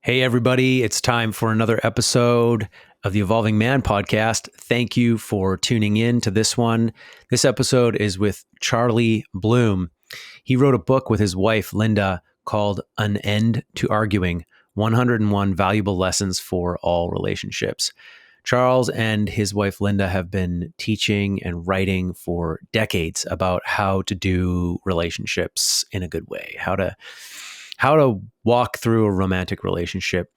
Hey, everybody, it's time for another episode of the Evolving Man podcast. Thank you for tuning in to this one. This episode is with Charlie Bloom. He wrote a book with his wife, Linda, called An End to Arguing 101 Valuable Lessons for All Relationships. Charles and his wife, Linda, have been teaching and writing for decades about how to do relationships in a good way, how to walk through a romantic relationship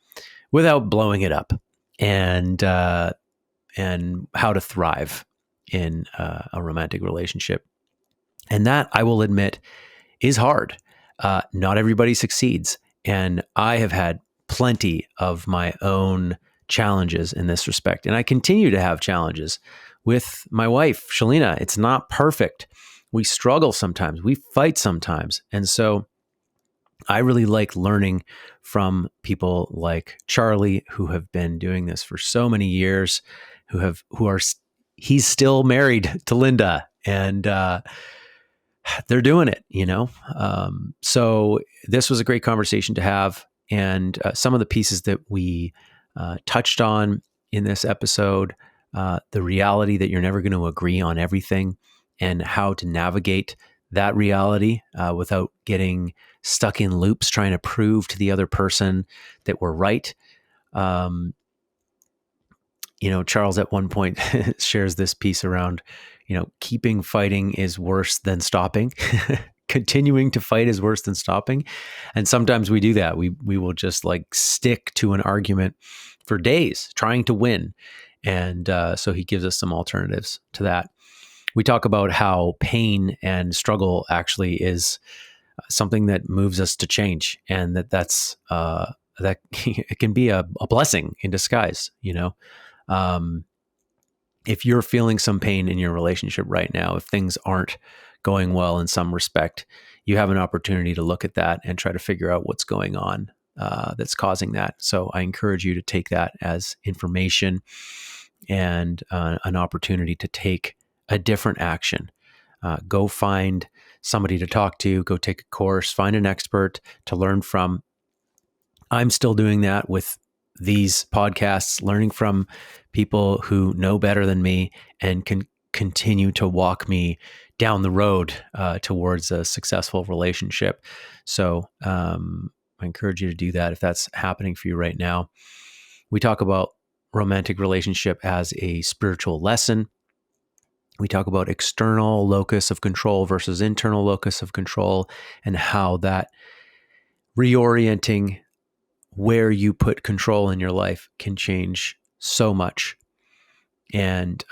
without blowing it up, and how to thrive in a romantic relationship. And that, I will admit, is hard. Not everybody succeeds, and I have had plenty of my own challenges in this respect, and I continue to have challenges with my wife, Shalina. It's not perfect. We struggle sometimes. We fight sometimes, and so I really like learning from people like Charlie, who have been doing this for so many years, he's still married to Linda, and they're doing it, So this was a great conversation to have. And some of the pieces that we touched on in this episode, the reality that you're never going to agree on everything and how to navigate that reality without getting stuck in loops trying to prove to the other person that we're right. Charles at one point shares this piece around, keeping fighting is worse than stopping. Continuing to fight is worse than stopping. And sometimes we do that. We will just stick to an argument for days trying to win. And so he gives us some alternatives to that. We talk about how pain and struggle actually is something that moves us to change, and that it can be a blessing in disguise. If you're feeling some pain in your relationship right now, if things aren't going well in some respect, you have an opportunity to look at that and try to figure out what's going on that's causing that. So I encourage you to take that as information and an opportunity to take a different action. Go find somebody to talk to, go take a course, find an expert to learn from. I'm still doing that with these podcasts, learning from people who know better than me and can continue to walk me down the road towards a successful relationship. So I encourage you to do that if that's happening for you right now. We talk about romantic relationship as a spiritual lesson. We talk about external locus of control versus internal locus of control, and how that reorienting where you put control in your life can change so much. And,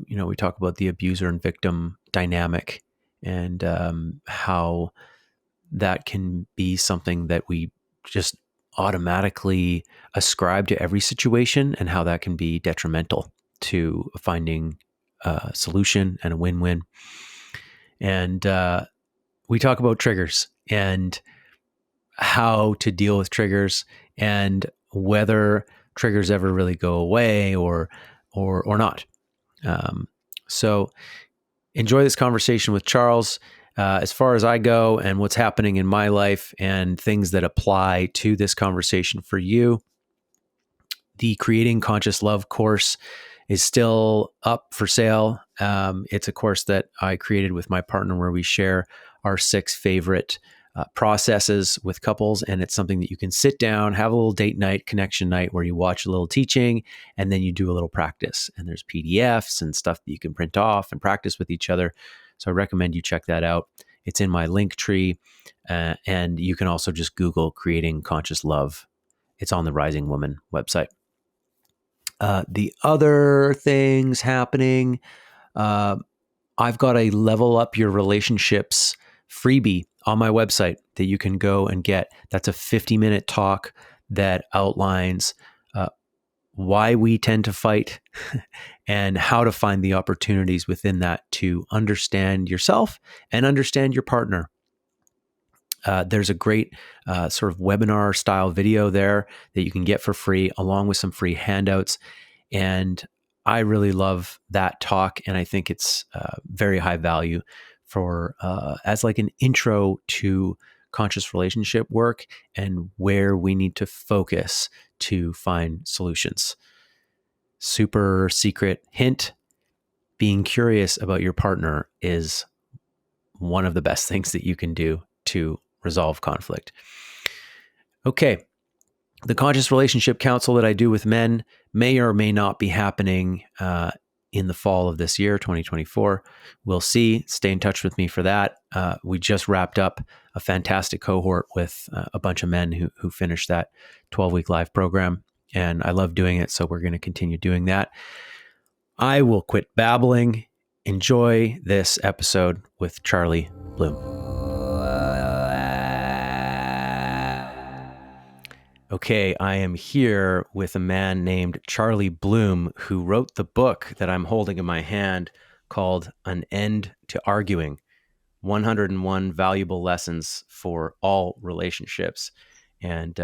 we talk about the abuser and victim dynamic, and how that can be something that we just automatically ascribe to every situation, and how that can be detrimental to finding a solution and a win-win. And we talk about triggers and how to deal with triggers, and whether triggers ever really go away or not. So enjoy this conversation with Charles. As far as I go and what's happening in my life and things that apply to this conversation for you, the Creating Conscious Love course is still up for sale. It's a course that I created with my partner where we share our 6 favorite processes with couples. And it's something that you can sit down, have a little date night, connection night, where you watch a little teaching and then you do a little practice. And there's PDFs and stuff that you can print off and practice with each other. So I recommend you check that out. It's in my link tree. And you can also just Google Creating Conscious Love. It's on the Rising Woman website. The other things happening, I've got a Level Up Your Relationships freebie on my website that you can go and get. That's a 50-minute talk that outlines why we tend to fight and how to find the opportunities within that to understand yourself and understand your partner. There's a great sort of webinar style video there that you can get for free, along with some free handouts. And I really love that talk. And I think it's very high value for as an intro to conscious relationship work and where we need to focus to find solutions. Super secret hint: being curious about your partner is one of the best things that you can do to resolve conflict. Okay. The conscious relationship counsel that I do with men may or may not be happening in the fall of this year, 2024. We'll see. Stay in touch with me for that. We just wrapped up a fantastic cohort with a bunch of men who finished that 12-week live program, and I love doing it, so we're going to continue doing that. I will quit babbling. Enjoy this episode with Charlie Bloom. Okay, I am here with a man named Charlie Bloom, who wrote the book that I'm holding in my hand called An End to Arguing: 101 Valuable Lessons for All Relationships. And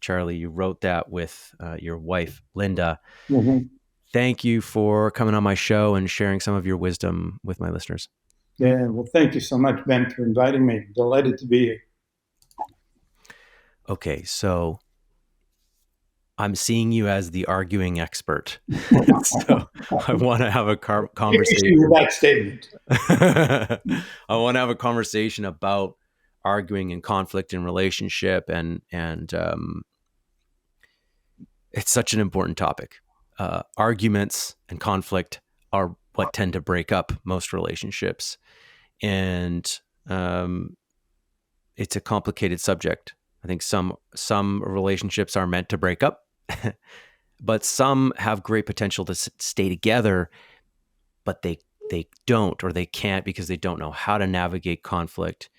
Charlie, you wrote that with your wife, Linda. Mm-hmm. Thank you for coming on my show and sharing some of your wisdom with my listeners. Yeah, well, thank you so much, Ben, for inviting me. Delighted to be here. Okay, so I'm seeing you as the arguing expert. So I want to have a conversation with that statement. I want to have a conversation about arguing and conflict in relationship, and it's such an important topic. Arguments and conflict are what tend to break up most relationships, and it's a complicated subject. I think some relationships are meant to break up, but some have great potential to stay together, but they don't, or they can't, because they don't know how to navigate conflict.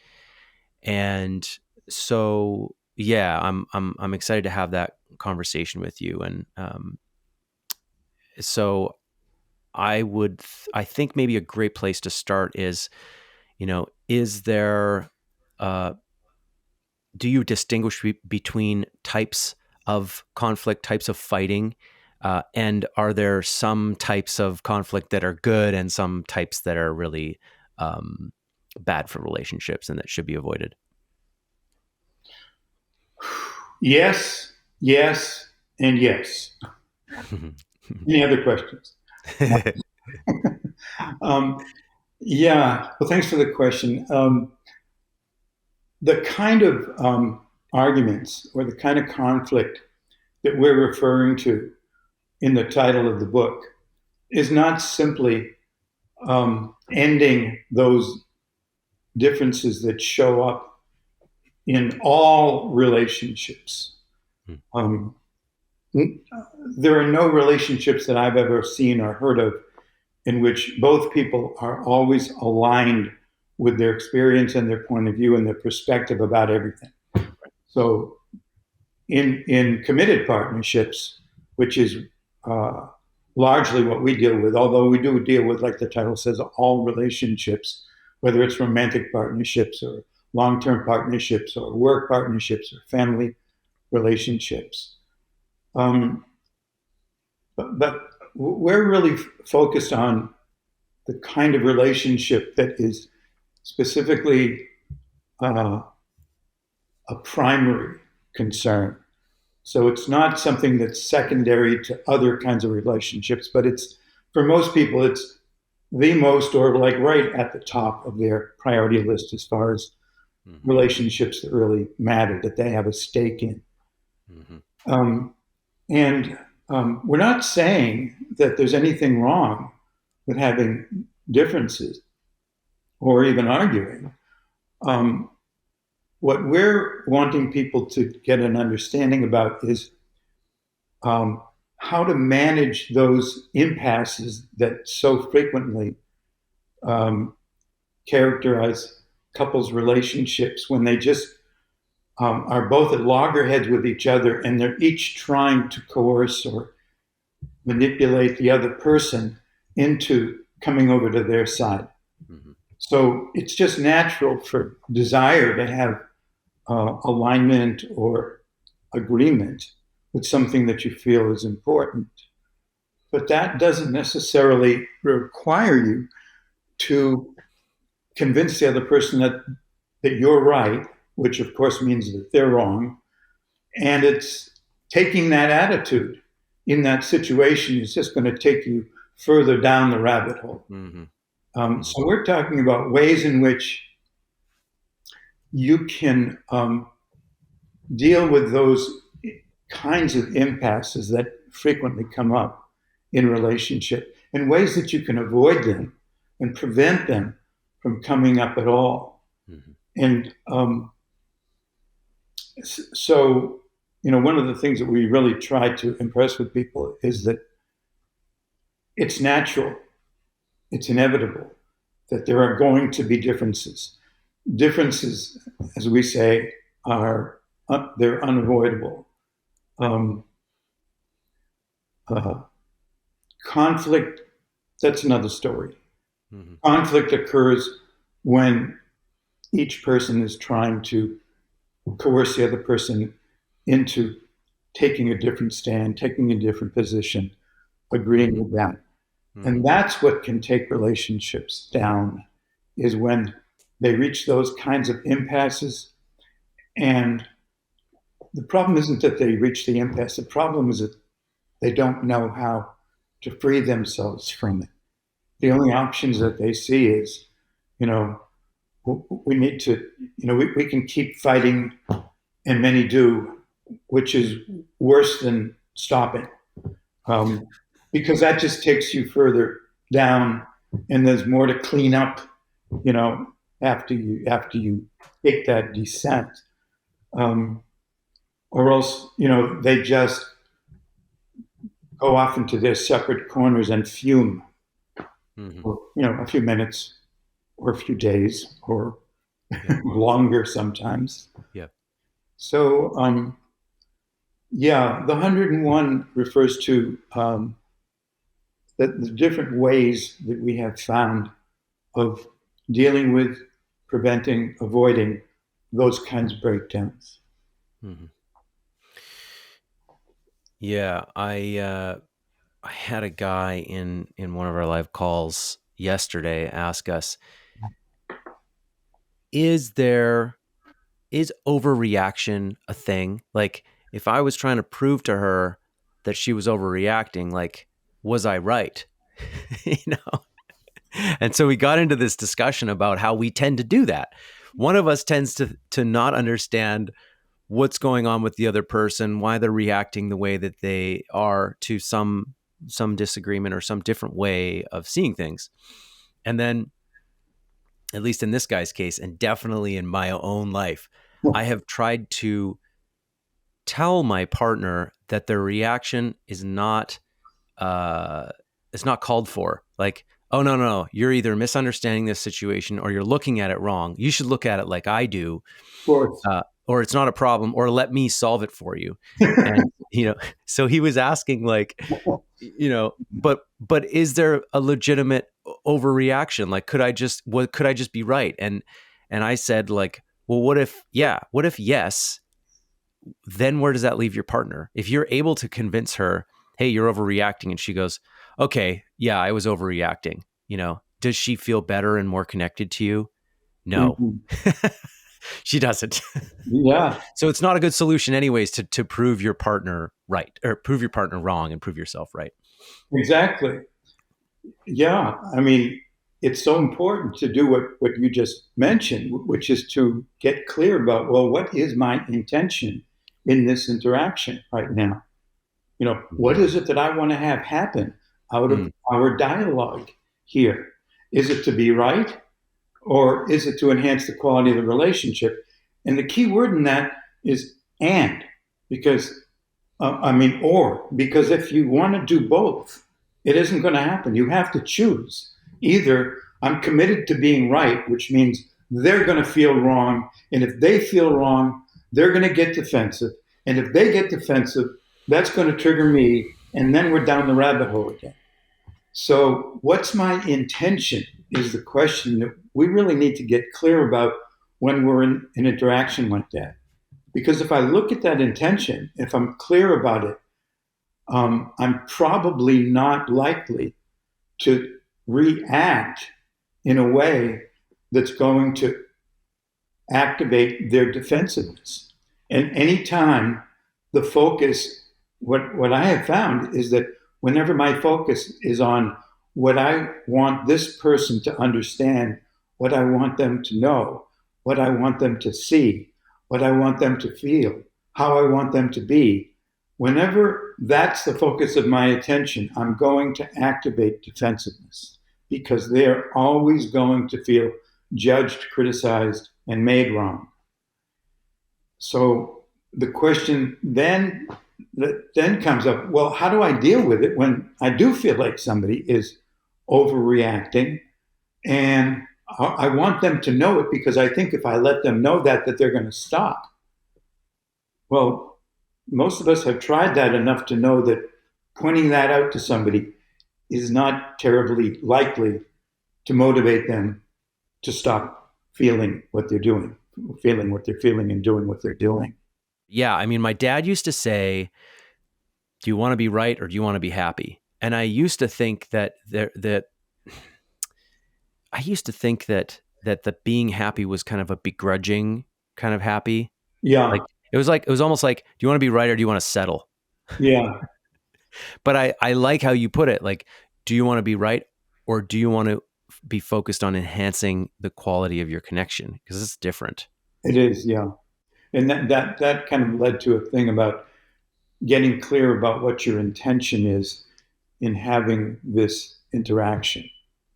And so, yeah, I'm excited to have that conversation with you. And so I think maybe a great place to start is, is there, do you distinguish between types of conflict, types of fighting? And are there some types of conflict that are good and some types that are really bad for relationships and that should be avoided? Yes, yes, and yes. Any other questions? Yeah, well, thanks for the question. The kind of arguments or the kind of conflict that we're referring to in the title of the book is not simply ending those differences that show up in all relationships. Um, there are no relationships that I've ever seen or heard of in which both people are always aligned with their experience and their point of view and their perspective about everything. So in committed partnerships, which is largely what we deal with, although we do deal with, like the title says, all relationships, whether it's romantic partnerships or long-term partnerships or work partnerships or family relationships. But we're really focused on the kind of relationship that is specifically a primary concern. So it's not something that's secondary to other kinds of relationships, but it's, for most people, it's the most, or like right at the top of their priority list as far as relationships that really matter, that they have a stake in. And we're not saying that there's anything wrong with having differences or even arguing. What we're wanting people to get an understanding about is how to manage those impasses that so frequently characterize couples' relationships when they just are both at loggerheads with each other and they're each trying to coerce or manipulate the other person into coming over to their side. Mm-hmm. So it's just natural for desire to have alignment or agreement with something that you feel is important. But that doesn't necessarily require you to convince the other person that you're right which of course means that they're wrong. And it's taking that attitude in that situation is just going to take you further down the rabbit hole. Mm-hmm. So we're talking about ways in which you can deal with those kinds of impasses that frequently come up in relationship, and ways that you can avoid them and prevent them from coming up at all. Mm-hmm. And so, one of the things that we really try to impress with people is that it's natural, it's inevitable, that there are going to be differences. Differences, as we say, they're unavoidable. Conflict, that's another story. Mm-hmm. Conflict occurs when each person is trying to coerce the other person into taking a different stand, taking a different position, agreeing with that. Mm-hmm. And that's what can take relationships down, is when they reach those kinds of impasses. And the problem isn't that they reach the impasse. The problem is that they don't know how to free themselves from it. The only options that they see is, we need to, we can keep fighting, and many do, which is worse than stopping, because that just takes you further down, and there's more to clean up, after you take that descent, or else, they just go off into their separate corners and fume, mm-hmm. for, a few minutes or a few days or longer sometimes. Yeah. So, the 101 refers to the different ways that we have found of dealing with, preventing, avoiding those kinds of breakdowns. Mm-hmm. Yeah, I had a guy in one of our live calls yesterday ask us, is overreaction a thing? Like, if I was trying to prove to her that she was overreacting, like, was I right? And so we got into this discussion about how we tend to do that. One of us tends to not understand what's going on with the other person, why they're reacting the way that they are to some disagreement or some different way of seeing things. And then, at least in this guy's case, and definitely in my own life, I have tried to tell my partner that their reaction is not it's not called for. Like, oh, no, you're either misunderstanding this situation or you're looking at it wrong. You should look at it like I do. Or it's not a problem, or let me solve it for you. And, so he was asking, like, but is there a legitimate overreaction? Like, could I just be right? And I said, like, well, what if yes, then where does that leave your partner? If you're able to convince her, hey, you're overreacting, and she goes, okay, yeah, I was overreacting. Does she feel better and more connected to you? No. Mm-hmm. She doesn't. Yeah. So it's not a good solution anyways to prove your partner right, or prove your partner wrong and prove yourself right. Exactly. Yeah. I mean, it's so important to do what you just mentioned, which is to get clear about, well, what is my intention in this interaction right now? What is it that I want to have happen out of our dialogue here? Is it to be right? Or is it to enhance the quality of the relationship? And the key word in that is and, because, because if you want to do both, it isn't going to happen. You have to choose. Either I'm committed to being right, which means they're going to feel wrong. And if they feel wrong, they're going to get defensive. And if they get defensive, that's going to trigger me. And then we're down the rabbit hole again. So what's my intention is the question that we really need to get clear about when we're in an interaction like that. Because if I look at that intention, if I'm clear about it, I'm probably not likely to react in a way that's going to activate their defensiveness. And anytime the focus, what I have found is that whenever my focus is on what I want this person to understand, what I want them to know, what I want them to see, what I want them to feel, how I want them to be, whenever that's the focus of my attention, I'm going to activate defensiveness because they're always going to feel judged, criticized, and made wrong. So the question then comes up, well, how do I deal with it when I do feel like somebody is overreacting and I want them to know it because I think if I let them know that they're going to stop. Well, most of us have tried that enough to know that pointing that out to somebody is not terribly likely to motivate them to stop feeling what they're doing, feeling what they're feeling and doing what they're doing. Yeah. I mean, my dad used to say, do you want to be right or do you want to be happy? And I used to think that that the being happy was kind of a begrudging kind of happy. Yeah, Like it was almost like, do you want to be right or do you want to settle? yeah, But I like how you put it. Like, do you want to be right or do you want to be focused on enhancing the quality of your connection? Because it's different. it is. Yeah, and that kind of led to a thing about getting clear about what your intention is in having this interaction.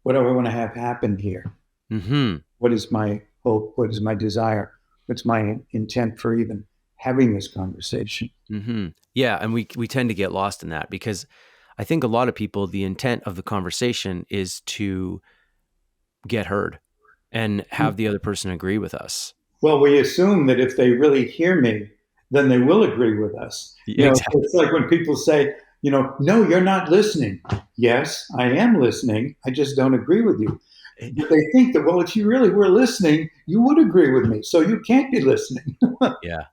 What do I want to have happen here? Mm-hmm. What is my hope? What is my desire? What's my intent for even having this conversation? Mm-hmm. Yeah, and we tend to get lost in that because I think a lot of people, the intent of the conversation is to get heard and have the other person agree with us. Well, we assume that if they really hear me, then they will agree with us. Yeah, exactly. It's like when people say, no, you're not listening. Yes, I am listening. I just don't agree with you. But they think that, well, if you really were listening, you would agree with me. So you can't be listening. Yeah.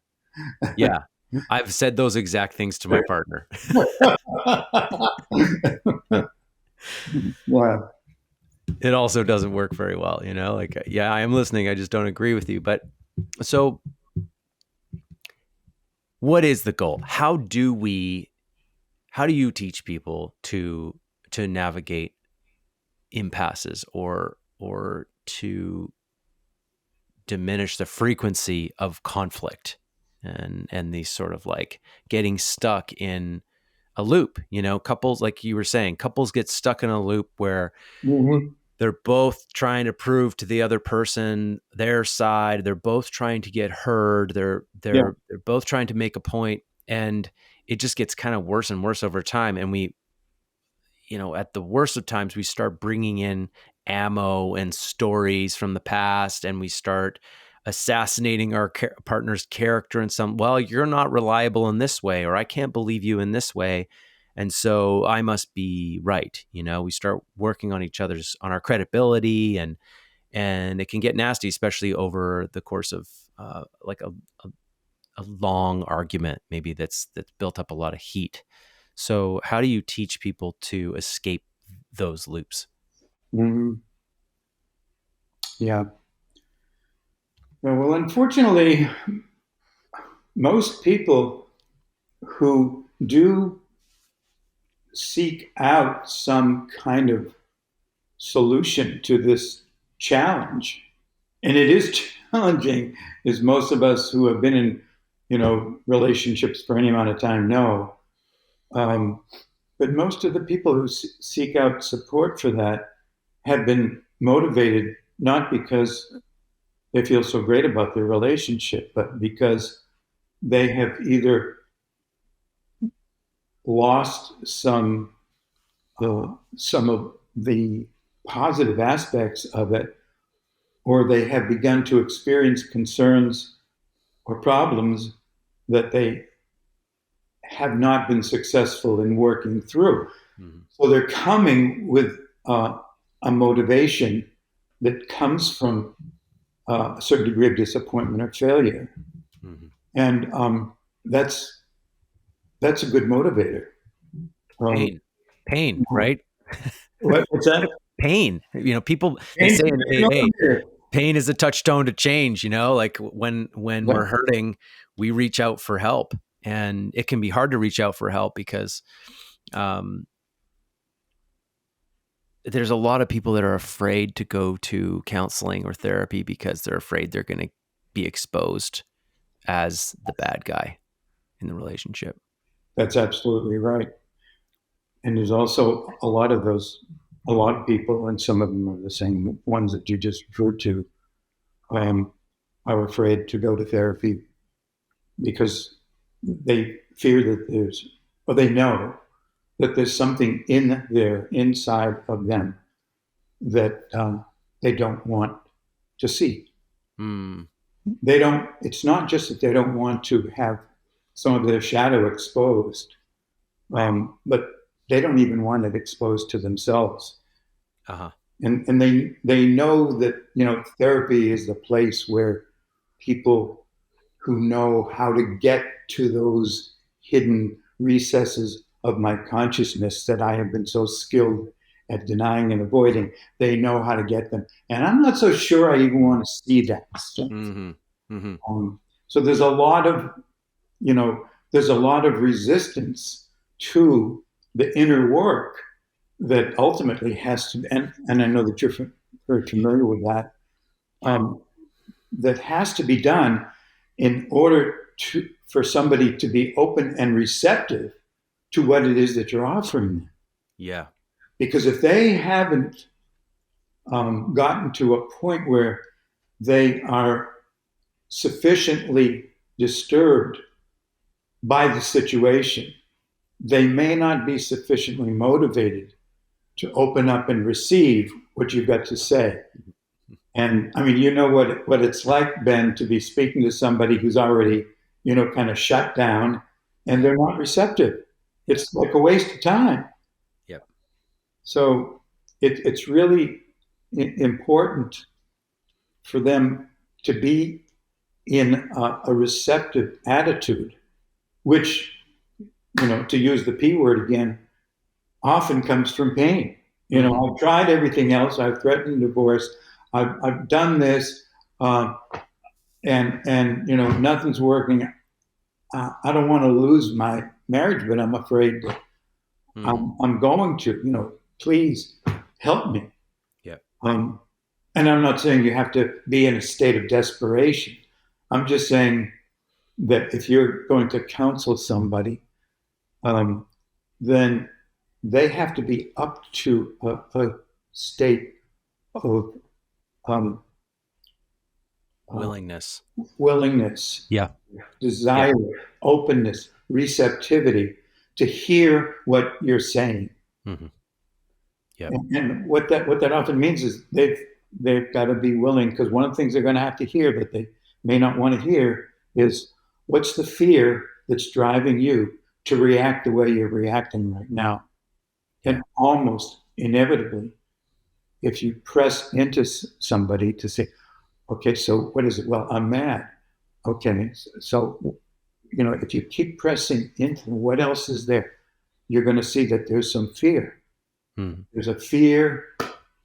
Yeah. I've said those exact things to my partner. Wow. It also doesn't work very well, like, yeah, I am listening. I just don't agree with you. But so what is the goal? How do you teach people to navigate impasses or to diminish the frequency of conflict and these sort of like getting stuck in a loop? Couples, like you were saying, couples get stuck in a loop where Mm-hmm. they're both trying to prove to the other person their side. They're both trying to get heard. They're Yeah. they're they're both trying to make a point, and it just gets kind of worse and worse over time. And we, at the worst of times, we start bringing in ammo and stories from the past, and we start assassinating our partner's character in some, well, you're not reliable in this way, or I can't believe you in this way. And so I must be right. We start working on on our credibility, and it can get nasty, especially over the course of like a long argument, maybe that's built up a lot of heat. So how do you teach people to escape those loops? Mm-hmm. Yeah. Well, unfortunately, most people who do seek out some kind of solution to this challenge, and it is challenging, as most of us who have been in, relationships for any amount of time know. Um, but most of the people who seek out support for that have been motivated not because they feel so great about their relationship, but because they have either lost some of the positive aspects of it, or they have begun to experience concerns or problems that they have not been successful in working through. Mm-hmm. So they're coming with a motivation that comes from a certain degree of disappointment or failure, Mm-hmm. and that's a good motivator. Um, Pain, right? what's that? Pain. People, they Pain, say, hey, pain is a touchstone to change, like when Yeah, we're hurting, we reach out for help, and it can be hard to reach out for help because um, there's a lot of people that are afraid to go to counseling or therapy because they're afraid they're going to be exposed as the bad guy in the relationship. that's absolutely right. And there's also a lot of people, and some of them are the same ones that you just referred to, um, are afraid to go to therapy because they fear that or they know that there's something in there, inside of them, that they don't want to see. Hmm. They don't, it's not just that they don't want to have some of their shadow exposed, but they don't even want it exposed to themselves. Uh-huh. And they know that, therapy is the place where people who know how to get to those hidden recesses of my consciousness that I have been so skilled at denying and avoiding, they know how to get them. And I'm not so sure I even want to see that stuff. Mm-hmm. Mm-hmm. So you know, there's a lot of resistance to the inner work that ultimately has to, and I know that you're very familiar with that, um, that has to be done in order for somebody to be open and receptive to what it is that you're offering them. Yeah. Because if they haven't gotten to a point where they are sufficiently disturbed by the situation, they may not be sufficiently motivated to open up and receive what you've got to say. And I mean, you know what it's like, Ben, to be speaking to somebody who's already, kind of shut down and Yeah. they're not receptive. Yeah. It's like a waste of time. Yep. So it's really important for them to be in a receptive attitude, which, to use the P word again, often comes from pain. Mm-hmm. I've tried everything else. I've threatened divorce. I've done this. Uh, and nothing's working. I don't want to lose my marriage, but I'm afraid that Mm. I'm going to. Please help me. Yep. Um, and I'm not saying you have to be in a state of desperation. I'm just saying that if you're going to counsel somebody, um, then they have to be up to a state of um, uh, Willingness. willingness, Yeah. desire, Yep. openness, receptivity to hear what you're saying. Mm-hmm. Yep. And what that often means is they've got to be willing, because one of the things they're going to have to hear that they may not want to hear is, what's the fear that's driving you to react the way you're reacting right now? Yeah. And almost inevitably, if you press into somebody to say, okay, so what is it? Well, I'm mad. Okay, so if you keep pressing into what else is there, you're going to see that there's some fear. Mm-hmm. There's a fear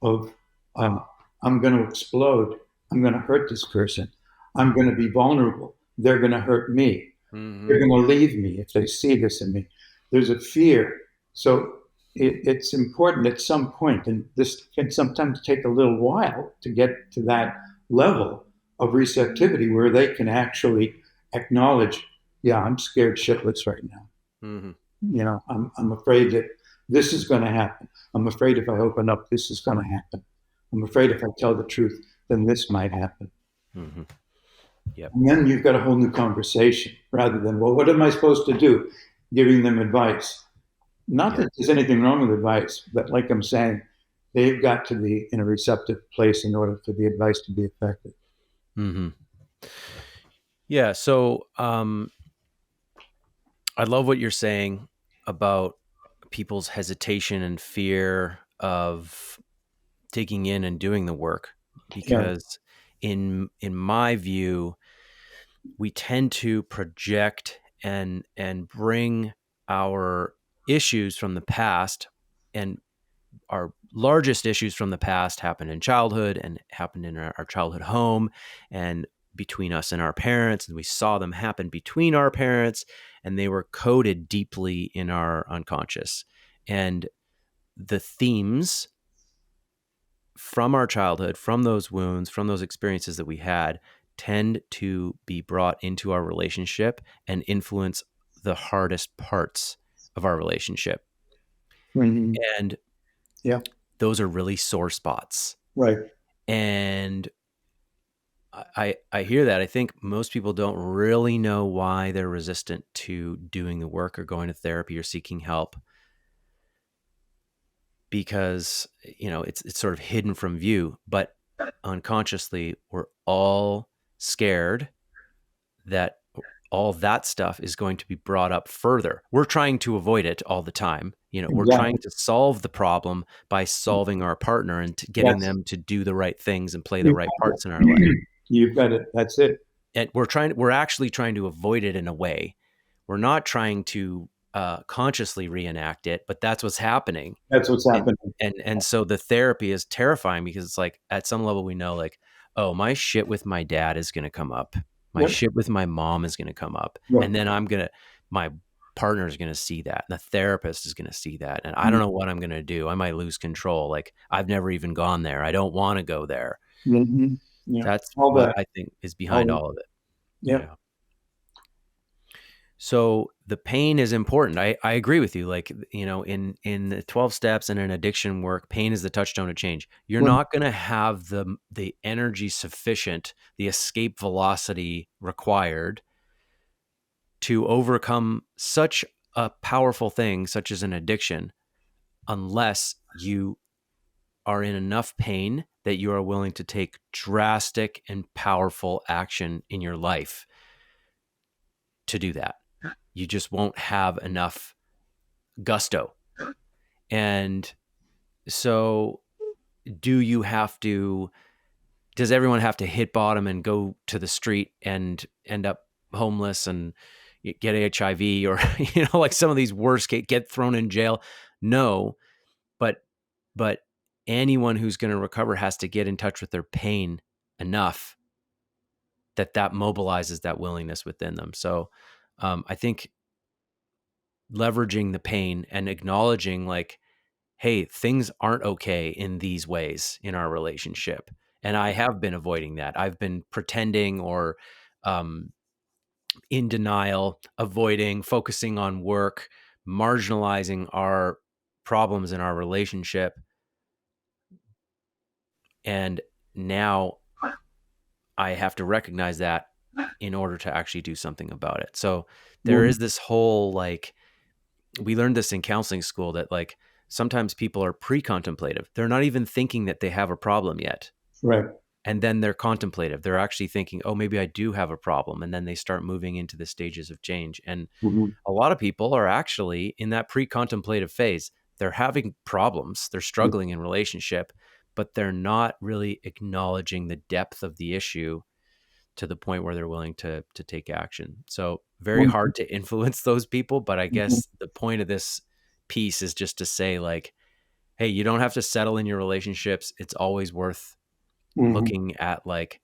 of, um, I'm going to explode. I'm going to hurt this person. I'm going to be vulnerable. They're going to hurt me. Mm-hmm. They're going to leave me if they see this in me. There's a fear. So it's important at some point, and this can sometimes take a little while to get to that level of receptivity where they can actually acknowledge, yeah, I'm scared shitless right now. Mm-hmm. I'm afraid that this is going to happen. I'm afraid if I open up, this is going to happen. I'm afraid if I tell the truth, then this might happen. Mm-hmm. Yep. And then you've got a whole new conversation rather than, well, what am I supposed to do? Giving them advice. Not Yep. that there's anything wrong with advice, but like I'm saying, they've got to be in a receptive place in order for the advice to be effective. Mm-hmm. Yeah. So, I love what you're saying about people's hesitation and fear of digging in and doing the work, Yeah. because in my view, we tend to project and bring our issues from the past and our largest issues from the past happened in childhood and happened in our childhood home and between us and our parents. And we saw them happen between our parents, and they were coded deeply in our unconscious. And the themes from our childhood, from those wounds, from those experiences that we had, tend to be brought into our relationship and influence the hardest parts of our relationship. Mm-hmm. And Yeah. those are really sore spots. Right. And I hear that. I think most people don't really know why they're resistant to doing the work or going to therapy or seeking help, because it's sort of hidden from view, but unconsciously we're all scared that all that stuff is going to be brought up further. We're trying to avoid it all the time. We're trying Exactly. to solve the problem by solving our partner and getting Yes. them to do the right things and play the You right got parts in our life. it. You've got it. That's it. And we're actually trying to avoid it in a way. We're not trying to consciously reenact it, but that's what's happening. That's what's and happening. and so the therapy is terrifying, because it's like, at some level we know, like, oh, my shit with my dad is going to come up, my Yep. shit with my mom is going to come up, Yep. and then my partner is going to see that, and the therapist is going to see that, and I don't know what I'm going to do. I might lose control. Like, I've never even gone there. I don't want to go there. Mm-hmm. Yeah. That's All what that. I think is All behind that. all of it. Yep. Yeah. So the pain is important. I agree with you. Like, in the 12 steps and in addiction work, pain is the touchstone of change. You're Well, not going to have the energy sufficient, the escape velocity required to overcome such a powerful thing, such as an addiction, unless you are in enough pain that you are willing to take drastic and powerful action in your life to do that. You just won't have enough gusto. And so, does everyone have to hit bottom and go to the street and end up homeless and get HIV, or like some of these worst get thrown in jail? No, but but anyone who's going to recover has to get in touch with their pain enough that mobilizes that willingness within them. So I think leveraging the pain and acknowledging, like, hey, things aren't okay in these ways in our relationship. And I have been avoiding that. I've been pretending, or um, in denial, avoiding, focusing on work, marginalizing our problems in our relationship. And now I have to recognize that in order to actually do something about it. So there mhm. is this whole, like, we learned this in counseling school, that, like, sometimes people are pre-contemplative. They're not even thinking that they have a problem yet. Right. And then they're contemplative. They're actually thinking, oh, maybe I do have a problem. And then they start moving into the stages of change. And Mhm. a lot of people are actually in that pre-contemplative phase. They're having problems. They're struggling in relationship, but they're not really acknowledging the depth of the issue to the point where they're willing to take action. So very Mhm. hard to influence those people. But I Mhm. guess the point of this piece is just to say, like, hey, you don't have to settle in your relationships. It's always worth Mhm. looking at, like,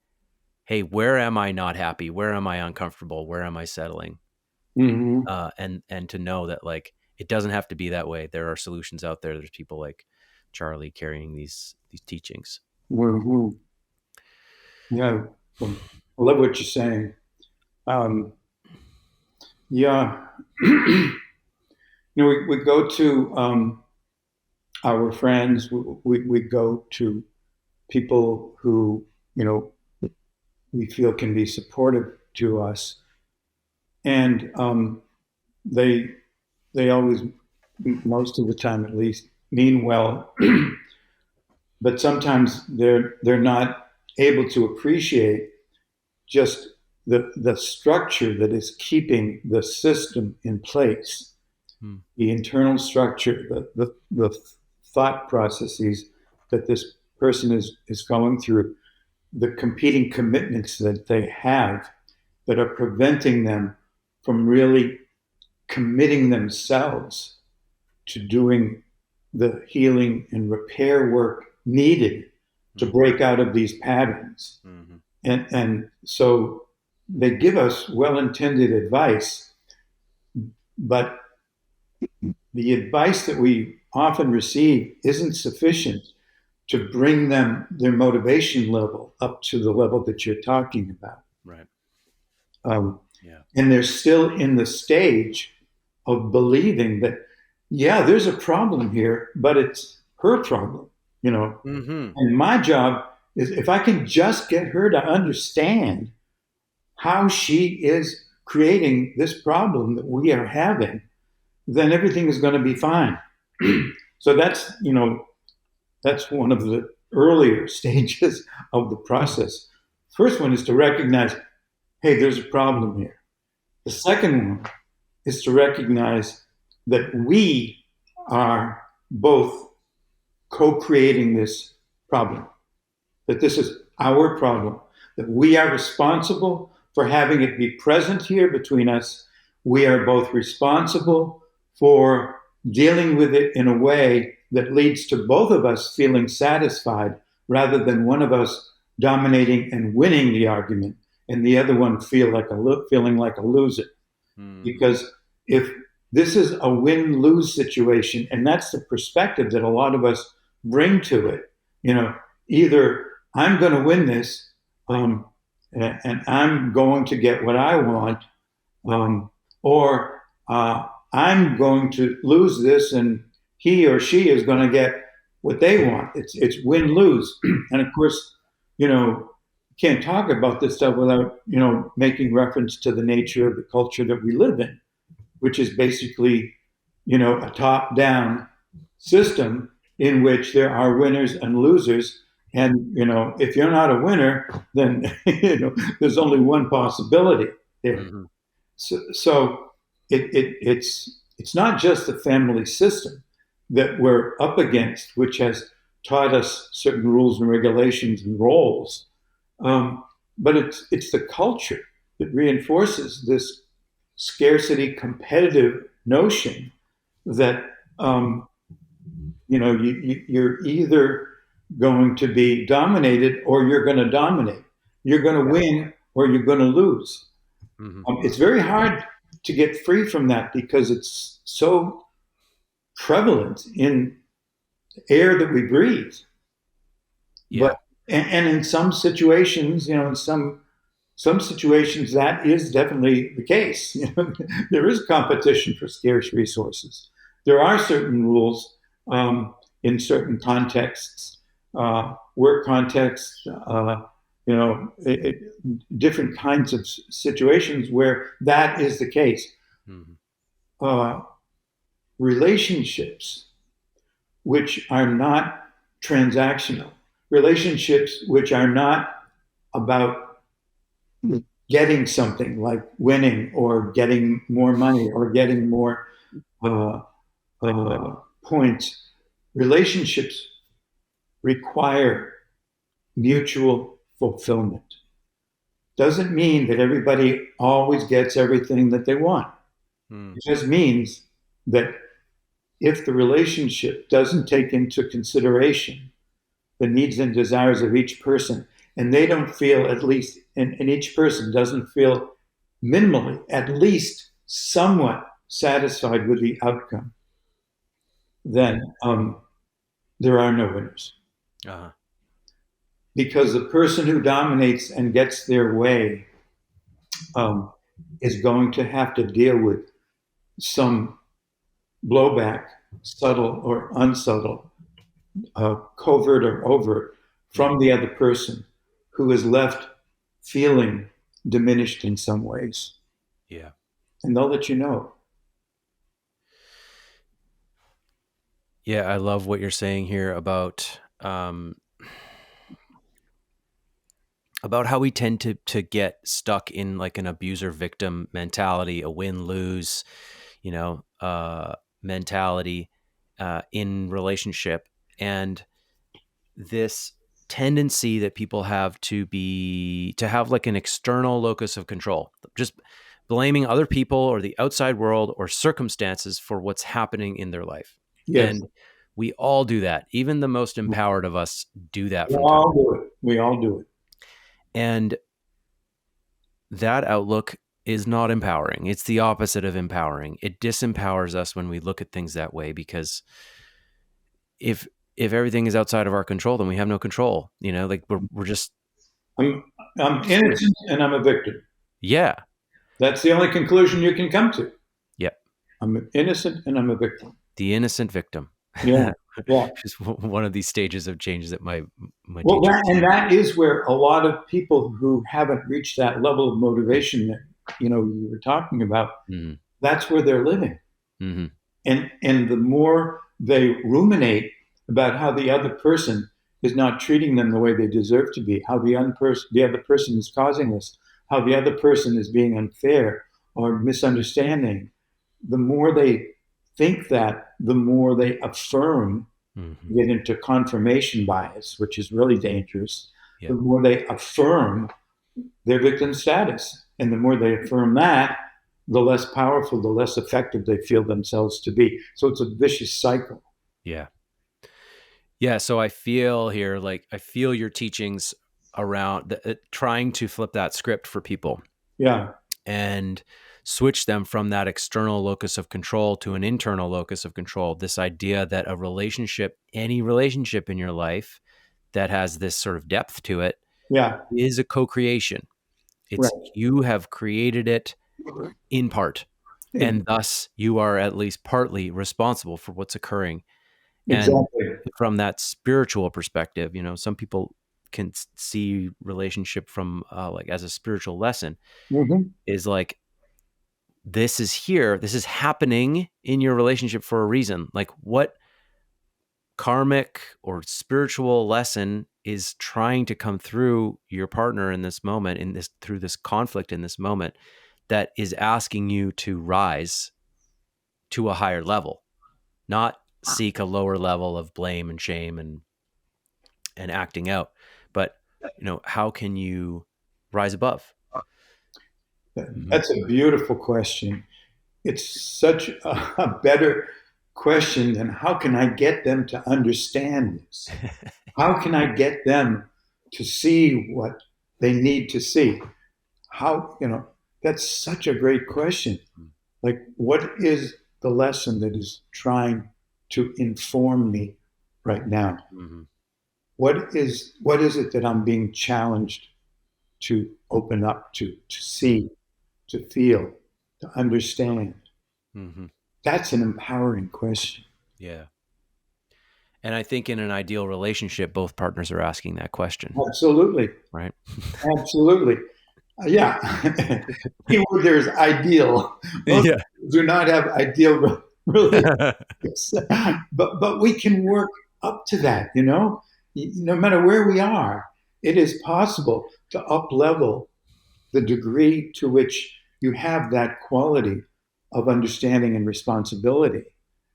hey, where am I not happy? Where am I uncomfortable? Where am I settling? Mhm. And to know that, like, it doesn't have to be that way. There are solutions out there. There's people like Charlie carrying these teachings. Mhm. Yeah. Well, I love what you're saying. Um, yeah. We go to our friends. We go to people who we feel can be supportive to us, and they they always, most of the time at least, mean well, but sometimes they're not able to appreciate just the structure that is keeping the system in place, Hmm. the internal structure, the thought processes that this person is going through, the competing commitments that they have that are preventing them from really committing themselves to doing the healing and repair work needed to Mm-hmm. break out of these patterns. Mm-hmm. And so they give us well-intended advice, but the advice that we often receive isn't sufficient to bring them their motivation level up to the level that you're talking about. Right. Um, Yeah. and they're still in the stage of believing that, yeah, there's a problem here, but it's her problem, you know. Mm-hmm. And my job is if I can just get her to understand how she is creating this problem that we are having, then everything is going to be fine. So that's, that's one of the earlier stages of the process. First one is to recognize, hey, there's a problem here. The second one is to recognize that we are both co-creating this problem, that this is our problem, that we are responsible for having it be present here between us. We are both responsible for dealing with it in a way that leads to both of us feeling satisfied rather than one of us dominating and winning the argument and the other one feeling like a loser. Mm-hmm. Because if this is a win-lose situation, and that's the perspective that a lot of us bring to it, you know, either I'm going to win this, um, and I'm going to get what I want, um, or I'm going to lose this, and he or she is going to get what they want. It's win lose, and of course, you know, can't talk about this stuff without making reference to the nature of the culture that we live in, which is basically a top down system in which there are winners and losers. And if you're not a winner, then there's only one possibility there. Mm-hmm. So it's not just the family system that we're up against, which has taught us certain rules and regulations and roles, um, but it's the culture that reinforces this scarcity competitive notion that you're either going to be dominated or you're going to dominate. You're going to win or you're going to lose. Mm-hmm. It's very hard to get free from that because it's so prevalent in the air that we breathe. But Yeah. and in some situations, in some situations that is definitely the case. There is competition for scarce resources. There are certain rules in certain contexts, work contexts, different kinds of situations where that is the case. Mm-hmm. Uh, Relationships which are not transactional, relationships which are not about getting something like winning or getting more money or getting more uh, points. Relationships require mutual fulfillment. Doesn't mean that everybody always gets everything that they want. Mm. It just means that if the relationship doesn't take into consideration the needs and desires of each person, and they don't feel, at least, and each person doesn't feel minimally, at least somewhat satisfied with the outcome, then there are no winners. Uh-huh. Because the person who dominates and gets their way um, is going to have to deal with some blowback, subtle or unsubtle, covert or overt, from Mm. the other person who is left feeling diminished in some ways. Yeah. And they'll let you know. Yeah. I love what you're saying here about how we tend to get stuck in like an abuser victim mentality, a win lose, you know, mentality in relationship, and this tendency that people have to have like an external locus of control, just blaming other people or the outside world or circumstances for what's happening in their life. Yes. And We all do that. Even the most empowered of us do that We from time. all do it. We all do it. And that outlook is not empowering. It's the opposite of empowering. It disempowers us when we look at things that way, because if everything is outside of our control, then we have no control. Like we're just I'm I'm screwed. innocent and I'm a victim. Yeah. That's the only conclusion you can come to. Yeah. I'm innocent and I'm a victim. The innocent victim. Yeah, yeah. Just one of these stages of change that my Well, teacher and said. that is where a lot of people who haven't reached that level of motivation that you were talking about, Mm-hmm. that's where they're living. Mm-hmm. And the more they ruminate about how the other person is not treating them the way they deserve to be, how the other person is causing this, how the other person is being unfair or misunderstanding, the more they think that, the more they affirm, Mm-hmm. get into confirmation bias, which is really dangerous. The Yep. more they affirm their victim status. And the more they affirm that, the less powerful, the less effective they feel themselves to be. So it's a vicious cycle. Yeah. Yeah. So I feel your teachings around trying to flip that script for people Yeah, and switch them from that external locus of control to an internal locus of control. This idea that any relationship in your life that has this sort of depth to it, yeah, is a co-creation. It's right. you have created it in part, and thus you are at least partly responsible for what's occurring. And Exactly. from that spiritual perspective, some people can see relationship from like as a spiritual lesson, Mm-hmm. is like, this is happening in your relationship for a reason. Like, what karmic or spiritual lesson is trying to come through your partner in this moment, through this conflict in this moment, that is asking you to rise to a higher level, not seek a lower level of blame and shame and acting out, but how can you rise above? Mm-hmm. That's a beautiful question. It's such a better question than how can I get them to understand this? How can I get them to see what they need to see? That's such a great question. Like, what is the lesson that is trying to inform me right now? Mm-hmm. What is it that I'm being challenged to open up to see, to feel, to understand? Mm-hmm. That's an empowering question. Yeah. And I think in an ideal relationship, both partners are asking that question, Absolutely. right? Absolutely. Yeah. Keyword there is ideal. Most Yeah. people do not have ideal relationships, but we can work up to that. No matter where we are, it is possible to up level the degree to which you have that quality of understanding and responsibility.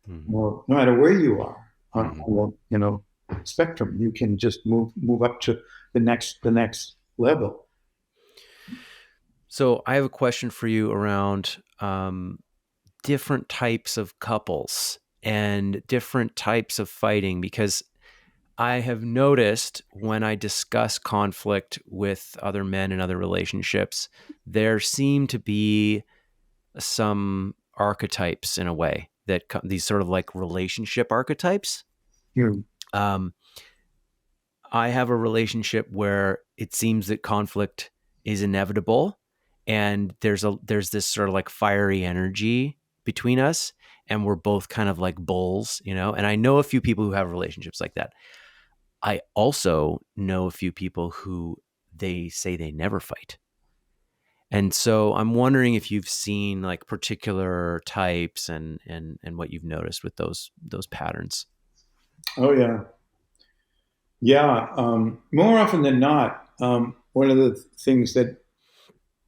Mm-hmm. Well, no matter where you are Mm-hmm. on spectrum, you can just move up to the next level. So I have a question for you around different types of couples and different types of fighting, because I have noticed when I discuss conflict with other men in other relationships, there seem to be some archetypes in a way that these sort of like relationship archetypes. You Um, I have a relationship where it seems that conflict is inevitable, and there's this sort of like fiery energy between us, and we're both kind of like bulls, and I know a few people who have relationships like that. I also know a few people who they say they never fight. And so I'm wondering if you've seen like particular types and what you've noticed with those patterns. Oh yeah, yeah. More often than not, one of the things that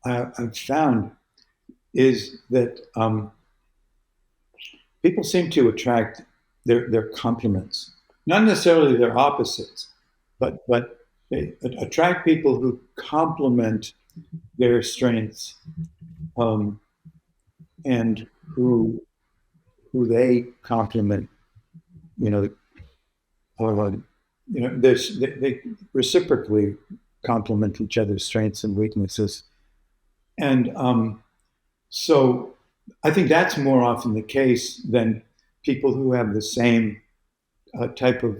I've found is that people seem to attract their complements, not necessarily their opposites, but they attract people who complement their strengths, um, and who they complement. You know, or they reciprocally complement each other's strengths and weaknesses. And so I think that's more often the case than people who have the same type of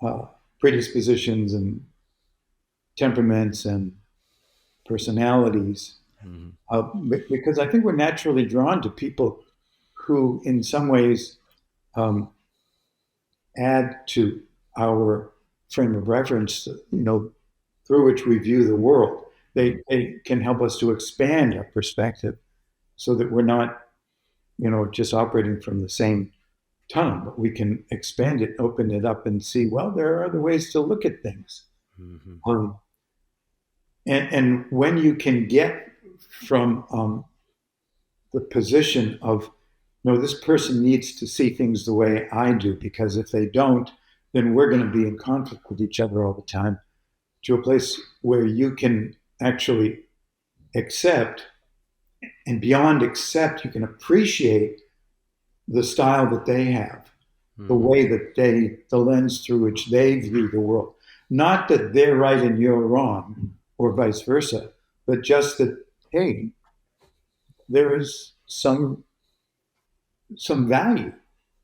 uh, predispositions and temperaments and personalities. Mm-hmm. Because I think we're naturally drawn to people who, in some ways, um, add to our frame of reference, through which we view the world. Mm-hmm. They can help us to expand our perspective so that we're not, just operating from the same tunnel, but we can expand it, open it up, and see, well, there are other ways to look at things. Mm-hmm. Um, and when you can get from the position of, no, this person needs to see things the way I do, because if they don't, then we're going to be in conflict with each other all the time, to a place where you can actually accept, and beyond accept, you can appreciate the style that they have, the Mm-hmm. way that the lens through which they view the world. Not that they're right and you're wrong, or vice versa, but just that, hey, there is some value,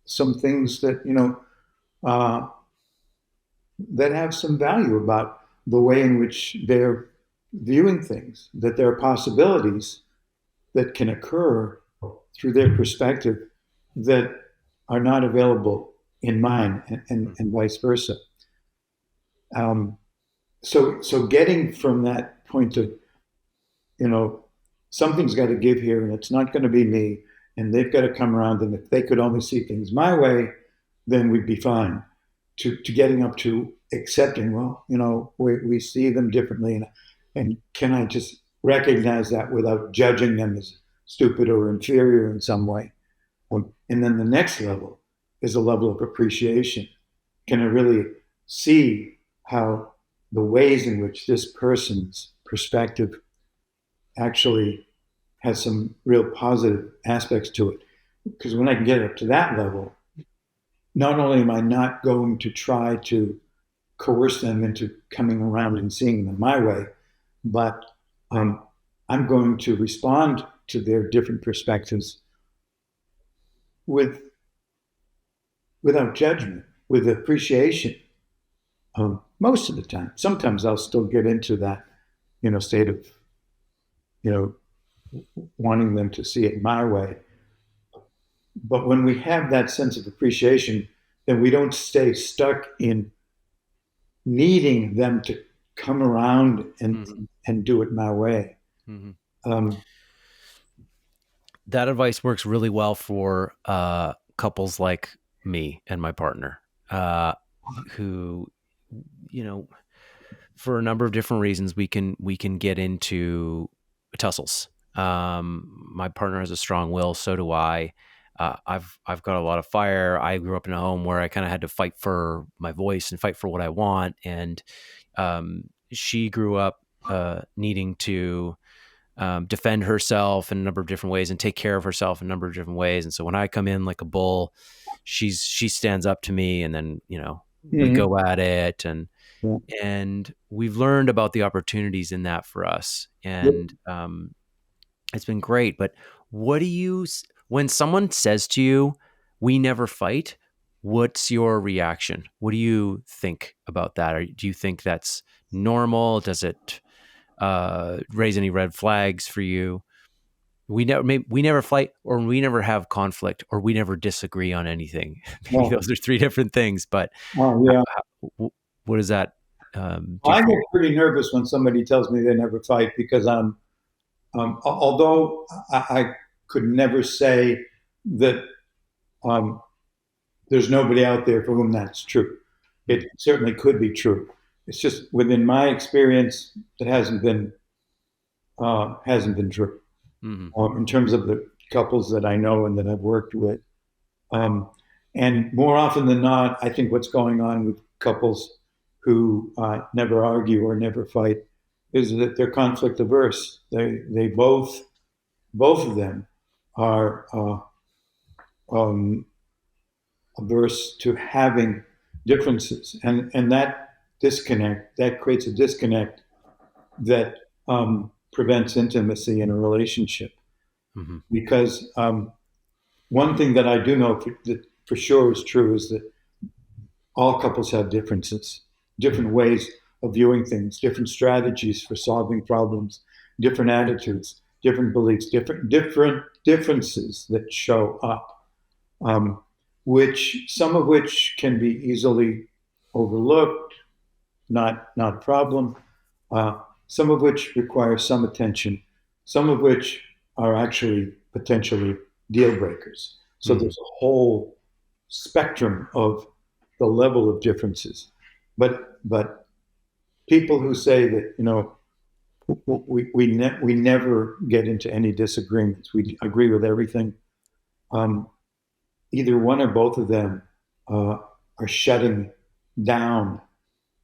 some things that uh, that have some value about the way in which they're viewing things. That there are possibilities that can occur through their perspective that are not available in mine, and vice versa. Um, so getting from that point of, you know, something's got to give here, and it's not going to be me, and they've got to come around, and if they could only see things my way, then we'd be fine. To getting up to accepting, well, we see them differently, and can I just recognize that without judging them as stupid or inferior in some way? And then the next level is a level of appreciation. Can I really see how the ways in which this person's perspective actually has some real positive aspects to it? Because when I can get up to that level, not only am I not going to try to coerce them into coming around and seeing them my way, but um, I'm going to respond to their different perspectives with without judgment, with appreciation. Most of the time, sometimes I'll still get into that, state of, you know, wanting them to see it my way. But when we have that sense of appreciation, then we don't stay stuck in needing them to come around Mm-hmm. and do it my way. Mm-hmm. Um, That advice works really well for couples like me and my partner, who, you know, for a number of different reasons, we can get into tussles. My partner has a strong will, so do I. I've got a lot of fire. I grew up in a home where I kind of had to fight for my voice and fight for what I want, and she grew up needing to defend herself in a number of different ways and take care of herself in a number of different ways. And so when I come in like a bull, she stands up to me, and then we mm-hmm. go at it, and Yeah. we've learned about the opportunities in that for us, and it's been great. But what do you when someone says to you, "We never fight"? What's your reaction? What do you think about that? Or do you think that's normal? Does it raise any red flags for you? We never fight, or we never have conflict, or we never disagree on anything. Maybe Oh, those are three different things, but oh, yeah. what does that do I for get you? pretty nervous when somebody tells me they never fight, because although I could never say that um, there's nobody out there for whom that's true. It certainly could be true. It's just within my experience, it hasn't been true. Mm-hmm. In terms of the couples that I know and that I've worked with. Um, and more often than not, I think what's going on with couples who never argue or never fight is that they're conflict averse. They both of them are averse to having differences, and that creates a disconnect that prevents intimacy in a relationship. Hmm. Because one thing that I do know that for sure is true is that all couples have differences, different ways of viewing things, different strategies for solving problems, different attitudes, different beliefs, different differences that show up, um, which some of which can be easily overlooked, not a problem. Uh, some of which require some attention, some of which are actually potentially deal breakers. So Hmm. there's a whole spectrum of the level of differences. But people who say that we never get into any disagreements, we agree with everything. Um, Either one or both of them are shutting down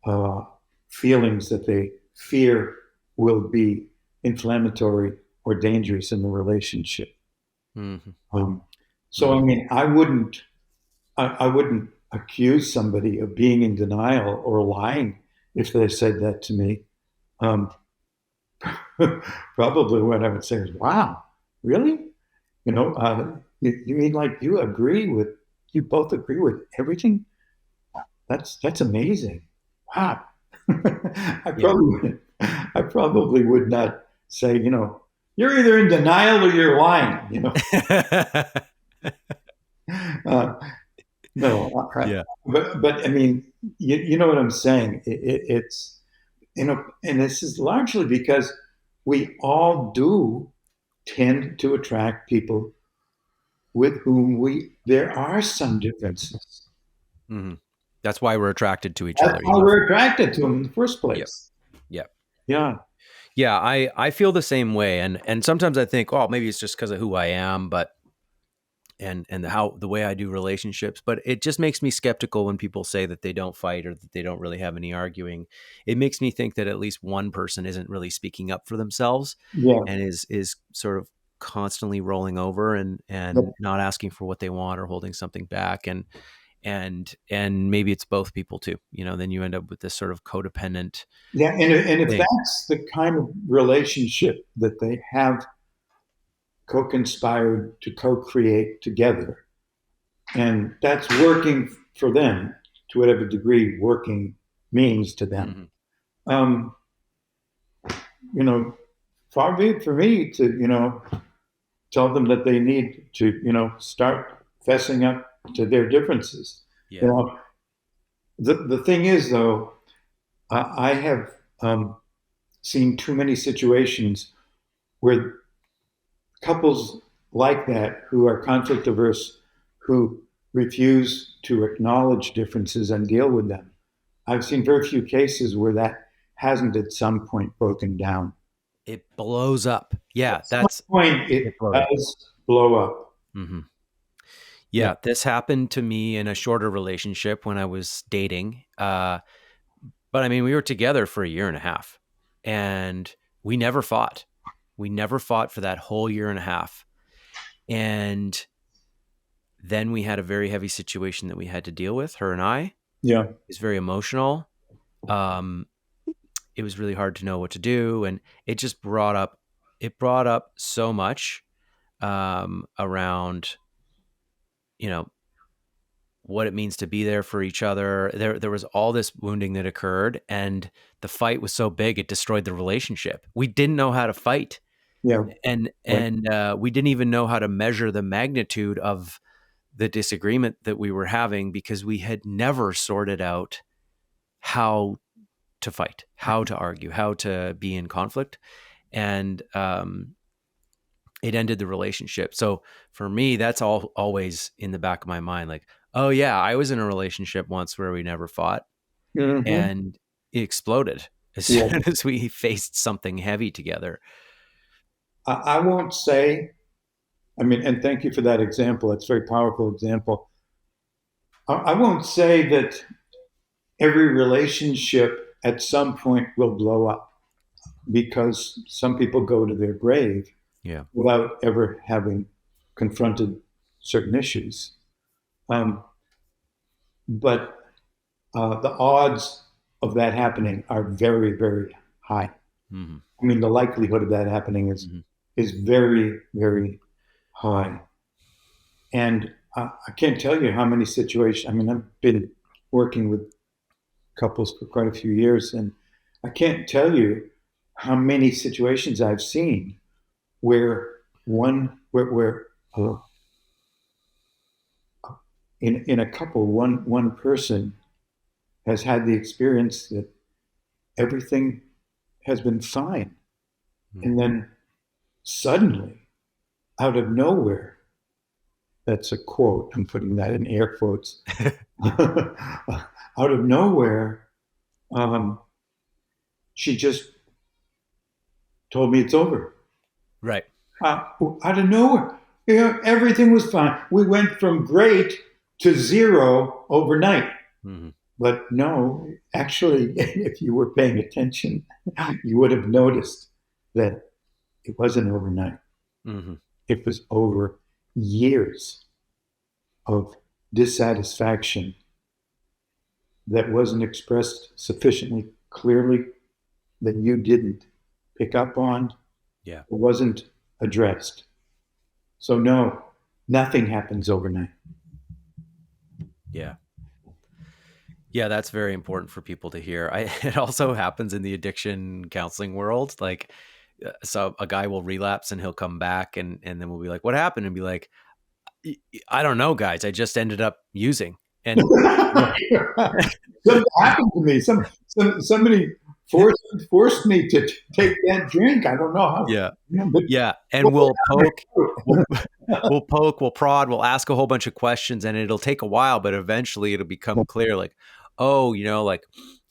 uh, feelings that they fear will be inflammatory or dangerous in the relationship. Hmm. Um, so, I Hmm. mean, I wouldn't accuse somebody of being in denial or lying if they said that to me. Um, Probably what I would say is, "Wow, really? You mean like you both agree with everything? That's amazing. Wow." Yeah. I probably would not say, you're either in denial or you're lying. Uh, no, Yeah. but I mean, you know what I'm saying? It's, and this is largely because we all do tend to attract people with whom there are some differences. Hmm. That's why we're attracted to each That's other, how we're attracted to them in the first Yep. place. Yep. Yeah. Yeah, I feel the same way, and sometimes I think, oh, maybe it's just because of who I am, but and how the way I do relationships, but it just makes me skeptical when people say that they don't fight or that they don't really have any arguing. It makes me think that at least one person isn't really speaking up for themselves Yeah. and is sort of constantly rolling over and not asking for what they want or holding something back and maybe it's both people too. Then you end up with this sort of codependent Yeah, and if thing. that's the kind of relationship that they have co-conspired to co-create together, and that's working for them to whatever degree working means to them, Hmm. um, you know, far be it for me to tell them that they need to start fessing up to their differences. You Yeah. know, the thing is though, I have seen too many situations where couples like that who are conflict averse, who refuse to acknowledge differences and deal with them. I've seen very few cases where that hasn't at some point broken down. It blows up. Yeah, At some that's point, it it blows up. does blow up. Hmm. Yeah, Yeah, this happened to me in a shorter relationship when I was dating. But I mean, we were together for a year and a half and we never fought. We never fought for that whole year and a half. And then we had a very heavy situation that we had to deal with, her and I. It yeah, was very emotional. Um, it was really hard to know what to do. And it brought up so much around, you know, what it means to be there for each other. There was all this wounding that occurred, and the fight was so big it destroyed the relationship. We didn't know how to fight, yeah, and right. and we didn't even know how to measure the magnitude of the disagreement that we were having because we had never sorted out how to fight, how to argue, how to be in conflict, and it ended the relationship. So for me, that's all always in the back of my mind. Like, oh yeah, I was in a relationship once where we never fought, Hmm. and it exploded as Yeah. soon as we faced something heavy together. I won't say. I mean, and thank you for that example. It's a very powerful example. I won't say that every relationship at some point will blow up because some people go to their grave Yeah. without ever having confronted certain issues. Um, but the odds of that happening are very, very high. Mm-hmm. I mean, the likelihood of that happening Mm-hmm. is very, very high. And I can't tell you how many situations. I mean, I've been working with couples for quite a few years, and I can't tell you how many situations I've seen where where in a couple, one person has had the experience that everything has been fine, and then suddenly, out of nowhere, that's a quote. I'm putting that in air quotes. Out of nowhere, um, she just told me it's over. Right. Uh, Out of nowhere, you know, everything was fine. We went from great to zero overnight. Mm-hmm. But no, actually, if you were paying attention, you would have noticed that it wasn't overnight. Mm-hmm. It was over years of dissatisfaction that wasn't expressed sufficiently clearly, that you didn't pick up on, Yeah. or wasn't addressed. So, no, nothing happens overnight. Yeah. Yeah, that's very important for people to hear. It also happens in the addiction counseling world. Like, so a guy will relapse and he'll come back, and then we'll be like, "What happened?" And be like, "I don't know, guys. I just ended up using." And Something happened to me. Somebody forced me to take that drink. I don't know how. yeah, Yeah, but yeah, what and happened? we'll, we'll poke, we'll prod, we'll ask a whole bunch of questions, and it'll take a while, but eventually it'll become clear. Like, oh, like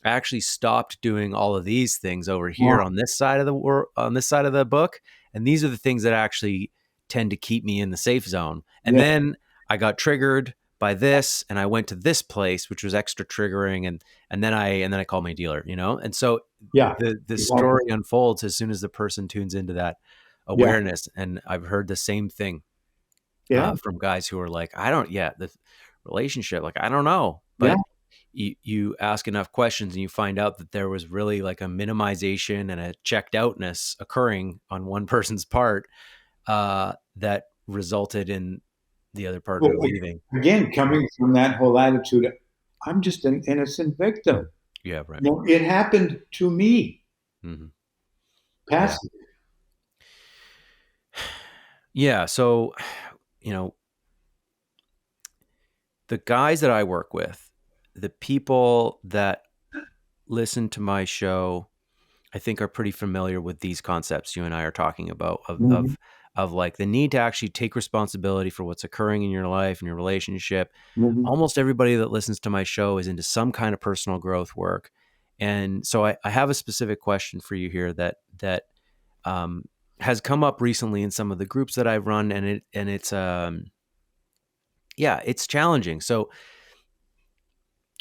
I actually stopped doing all of these things over here on this side of the on this side of the book, and these are the things that actually tend to keep me in the safe zone. And Yeah, then I got triggered by this, and I went to this place, which was extra triggering, and then I called my dealer, and so yeah, the exactly. story unfolds as soon as the person tunes into that Yeah, awareness. And I've heard the same thing yeah, from guys who are like, I don't, yeah, the relationship, like, I don't know. yeah. But you ask enough questions and you find out that there was really like a minimization and a checked outness occurring on one person's part that resulted in the other Well, partner leaving. again, Yeah. coming from that whole attitude, I'm just an innocent victim. Yeah. Right. No, it happened to me. Hmm. Yeah. Passive. Yeah. So, you know, the guys that I work with, the people that listen to my show, I think are pretty familiar with these concepts you and I are talking about of Mhm, of like the need to actually take responsibility for what's occurring in your life and your relationship. mhm. Almost everybody that listens to my show is into some kind of personal growth work. And so I have a specific question for you here that um, has come up recently in some of the groups that I've run, and it's yeah, it's challenging. So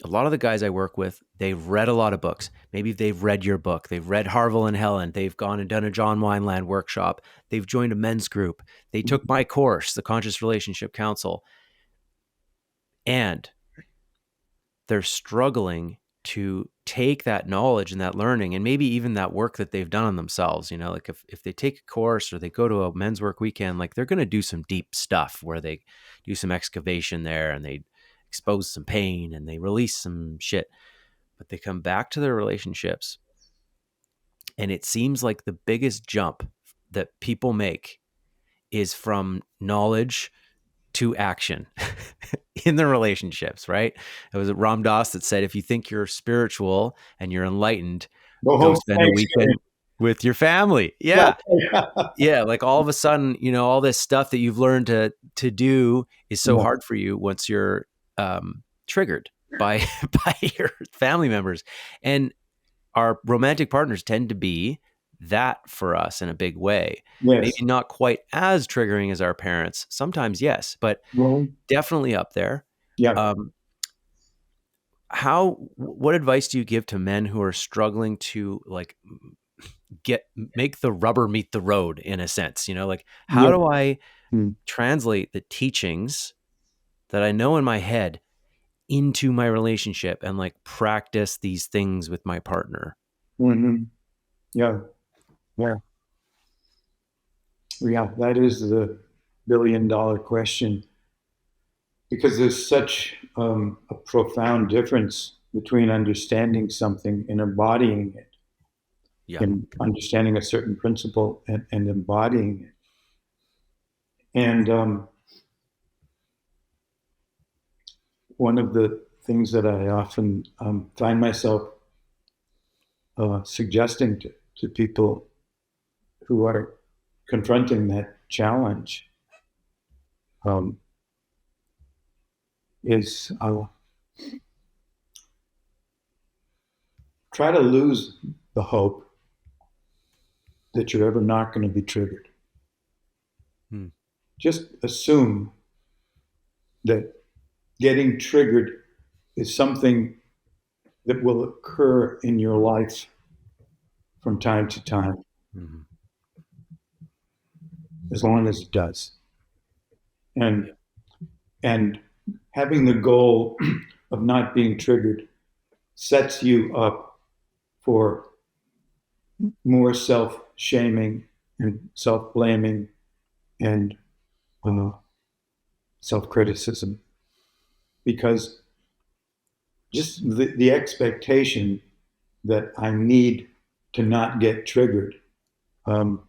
a lot of the guys I work with, they've read a lot of books. Maybe they've read your book. They've read Harville and Helen. They've gone and done a John Wineland workshop. They've joined a men's group. They took my course, the Conscious Relationship Council, and they're struggling to take that knowledge and that learning and maybe even that work that they've done on themselves. Like if they take a course or they go to a men's work weekend, like they're going to do some deep stuff where they do some excavation there and they expose some pain and they release some shit, but they come back to their relationships. And it seems like the biggest jump that people make is from knowledge to action in the relationships, right? It was Ram Dass that said, if you think you're spiritual and you're enlightened, Go go home spend a Thanksgiving. weekend with your family. Yeah, Yeah. Yeah. Like all of a sudden, all this stuff that you've learned to do is so yeah, hard for you once you're triggered by by your family members. And our romantic partners tend to be that for us in a big way. Maybe yes. not quite as triggering as our parents. Sometimes, yes, but Well, definitely up there. yeah, Um, what advice do you give to men who are struggling to like make the rubber meet the road in a sense? Like how yeah. do I Mm. translate the teachings that I know in my head into my relationship and like practice these things with my partner? Mm-hmm. Yeah. Yeah. Yeah. That is the $1 billion question, because there's such a profound difference between understanding something and embodying it, Yeah. in understanding a certain principle and embodying it. And one of the things that I often find myself suggesting to people who are confronting that challenge um, is try to lose the hope that you're ever not going to be triggered. Hmm. Just assume that getting triggered is something that will occur in your life from time to time, Mm-hmm. as long as it does. Yeah. And and having the goal of not being triggered sets you up for more self-shaming and self-blaming and uh, self-criticism, because just the expectation that I need to not get triggered um,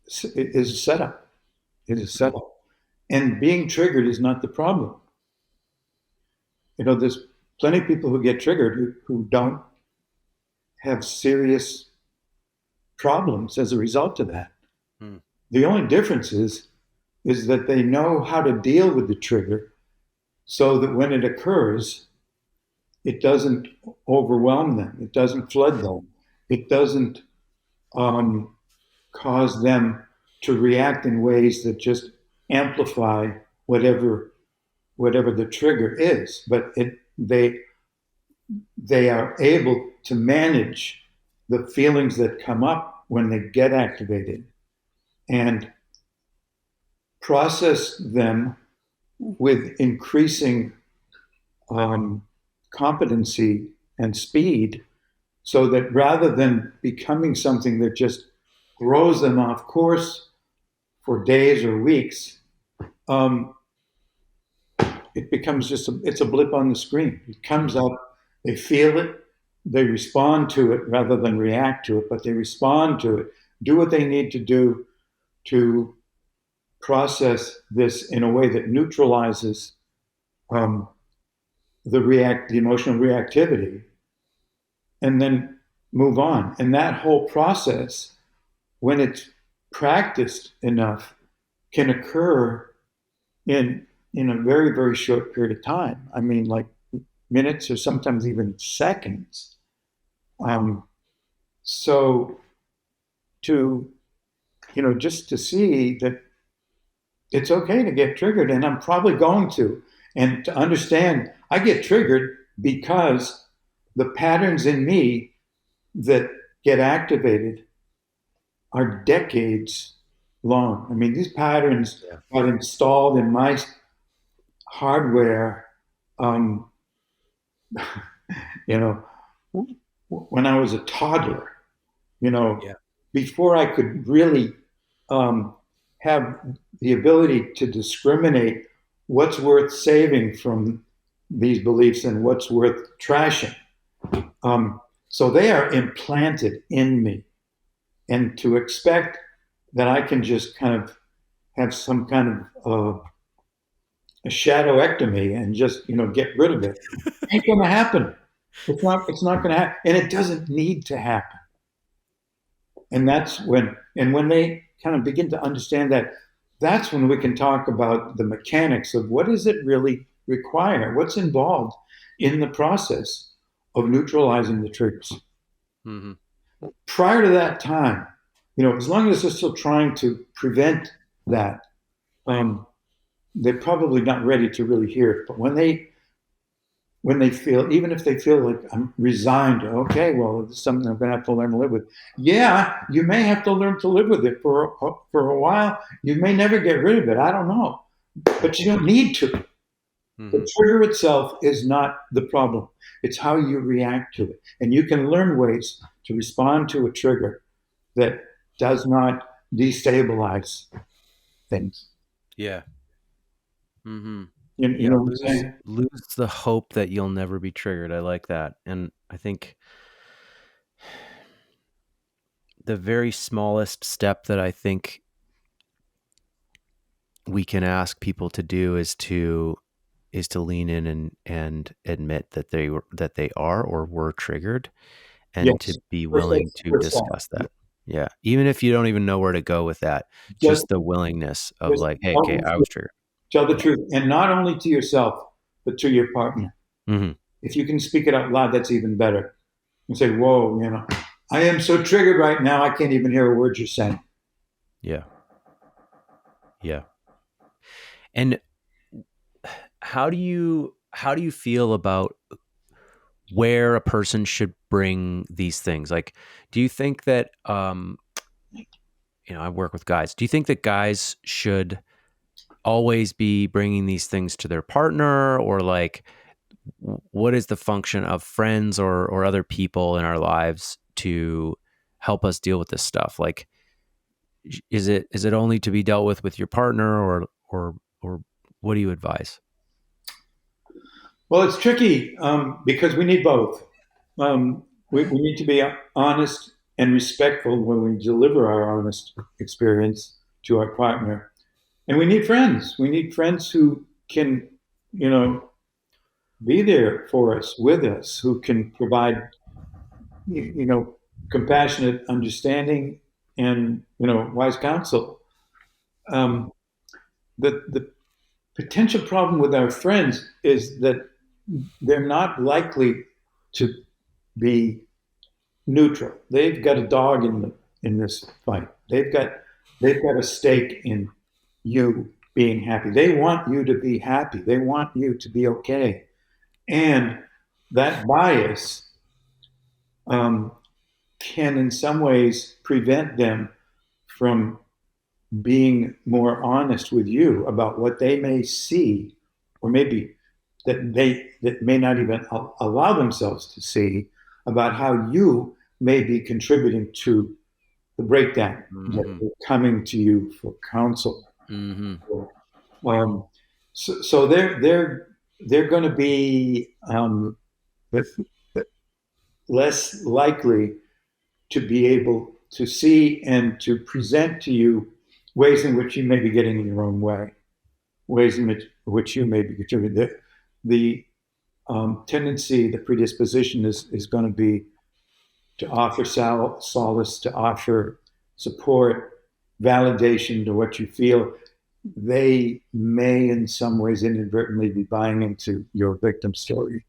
is a setup. It is a setup. And being triggered is not the problem. There's plenty of people who get triggered who don't have serious problems as a result of that. Hmm. The only difference is that they know how to deal with the trigger so that when it occurs, it doesn't overwhelm them, it doesn't flood them, it doesn't um, cause them to react in ways that just amplify whatever the trigger is. But they are able to manage the feelings that come up when they get activated and process them with increasing um, competency and speed, so that rather than becoming something that just throws them off course for days or weeks, um, it becomes it's a blip on the screen. It comes up, they feel it, they respond to it rather than react to it, but they respond to it, do what they need to do to process this in a way that neutralizes um, the emotional reactivity, and then move on. And that whole process, when it's practiced enough, can occur in a very, very short period of time. I mean, like minutes or sometimes even seconds. Um, so to just to see that it's okay to get triggered, and I'm probably going to, and to understand I get triggered because the patterns in me that get activated are decades long. I mean, these patterns Yeah. got installed in my hardware, um, you know, when I was a toddler, you know, Yeah. before I could really um, have the ability to discriminate what's worth saving from these beliefs and what's worth trashing. So they are implanted in me. And to expect that I can just kind of have some kind of a shadowectomy and just get rid of it ain't going to happen. It's not going to happen, and it doesn't need to happen. And when they kind of begin to understand that, that's when we can talk about the mechanics of what does it really require, what's involved in the process of neutralizing the triggers. Mm-hmm. Prior to that time, as long as they're still trying to prevent that, um, they're probably not ready to really hear it. But when they feel, even if they feel like I'm resigned, okay, well, it's something I'm going to have to learn to live with. Yeah, you may have to learn to live with it for a while. You may never get rid of it. I don't know, but you don't need to. The Hmm. trigger itself is not the problem. It's how you react to it. And you can learn ways to respond to a trigger that does not destabilize things. Yeah. Hmm. You Yeah. know what I'm Lose saying? lose the hope that you'll never be triggered. I like that. And I think the very smallest step that I think we can ask people to do is to lean in and admit that they are or were triggered, and to Yes. be First, willing to first step. discuss that. Yeah. Even if you don't even know where to go with that, Just, just the willingness of just like, hey, tell okay, the I truth. was triggered. Tell the Yeah. truth. And not only to yourself, but to your partner. Hmm. If you can speak it out loud, that's even better. And say, whoa, I am so triggered right now, I can't even hear a word you're saying. Yeah. Yeah. And how do you feel about where a person should bring these things? Like, do you think that I work with guys. Do you think that guys should always be bringing these things to their partner, or like what is the function of friends or other people in our lives to help us deal with this stuff? Like, is it only to be dealt with your partner, or what do you advise? Well, it's tricky because we need both. We need to be honest and respectful when we deliver our honest experience to our partner. And we need friends. We need friends who can, you know, be there for us, with us, who can provide, you know, compassionate understanding and, wise counsel. Um, the potential problem with our friends is that they're not likely to be neutral. They've got a dog in this fight. They've got a stake in you being happy. They want you to be happy. They want you to be okay. And that bias um, can, in some ways, prevent them from being more honest with you about what they may see, or maybe that may not even allow themselves to see about how you may be contributing to the breakdown that Hmm. they're coming to you for counsel. Hmm. Um, so they're going to be less likely to be able to see and to present to you ways in which you may be getting in your own way, ways in which you may be contributing. The tendency, the predisposition is going to be to offer solace, to offer support, validation to what you feel. They may, in some ways, inadvertently be buying into your victim story.